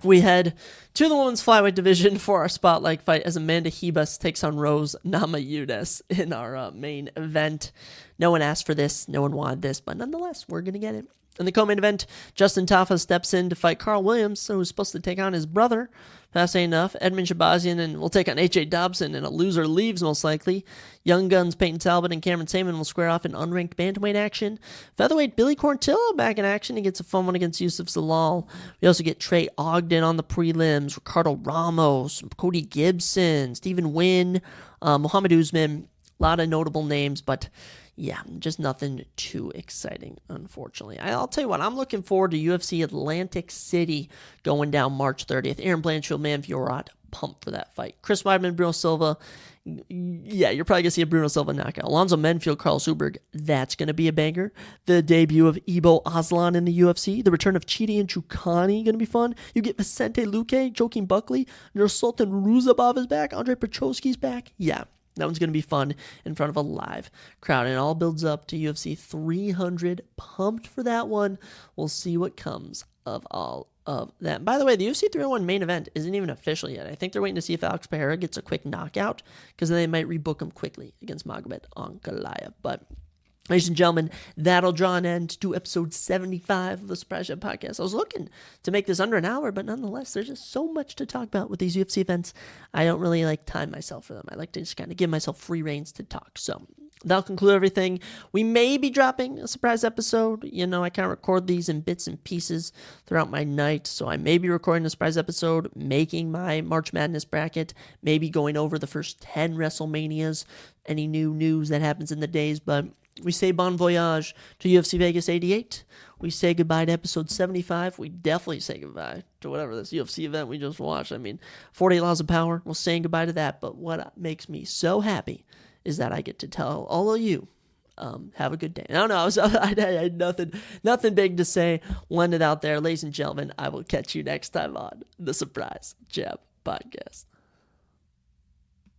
We head to the women's flyweight division for our spotlight fight as Amanda Ribas takes on Rose Namajunas in our main event. No one asked for this, no one wanted this, but nonetheless, we're going to get it. In the co-main event, Justin Tafa steps in to fight Carl Williams, who's supposed to take on his brother. That's ain't enough. Edmund Shabazian and will take on AJ Dobson, and a loser leaves most likely. Young Guns Peyton Talbot and Cameron Saman will square off in unranked bantamweight action. Featherweight Billy Quarantillo back in action. He gets a fun one against Yusuf Zalal. We also get Trey Ogden on the prelims, Ricardo Ramos, Cody Gibson, Stephen Wynn, Muhammad Usman. A lot of notable names, but yeah, just nothing too exciting, unfortunately. I'll tell you what, I'm looking forward to UFC Atlantic City going down March 30th. Aaron Blanchfield, Man Fiorat, pumped for that fight. Chris Weidman, Bruno Silva. Yeah, you're probably going to see a Bruno Silva knockout. Alonzo Menfield, Carlos Huberg. That's going to be a banger. The debut of Ibo Aslan in the UFC. The return of Chidi and Chukani, going to be fun. You get Vicente Luque, Joaquin Buckley. Nursultan Ruzabov is back. Andre Petroski's back. Yeah. That one's going to be fun in front of a live crowd. And it all builds up to UFC 300. Pumped for that one. We'll see what comes of all of that. And by the way, the UFC 301 main event isn't even official yet. I think they're waiting to see if Alex Pereira gets a quick knockout, because then they might rebook him quickly against Magomed Ankalaev. But ladies and gentlemen, that'll draw an end to episode 75 of the Surprise Jab Podcast. I was looking to make this under an hour, but nonetheless, there's just so much to talk about with these UFC events. I don't really like time myself for them. I like to just kind of give myself free reins to talk. So that'll conclude everything. We may be dropping a surprise episode. You know, I kind of record these in bits and pieces throughout my night. So I may be recording a surprise episode, making my March Madness bracket, maybe going over the first 10 WrestleManias, any new news that happens in the days, but we say bon voyage to UFC Vegas 88. We say goodbye to episode 75. We definitely say goodbye to whatever this UFC event we just watched. I mean, 48 Laws of Power, we're saying goodbye to that. But what makes me so happy is that I get to tell all of you, have a good day. No, I had nothing big to say. Lend it out there. Ladies and gentlemen, I will catch you next time on the Surprise Jab Podcast.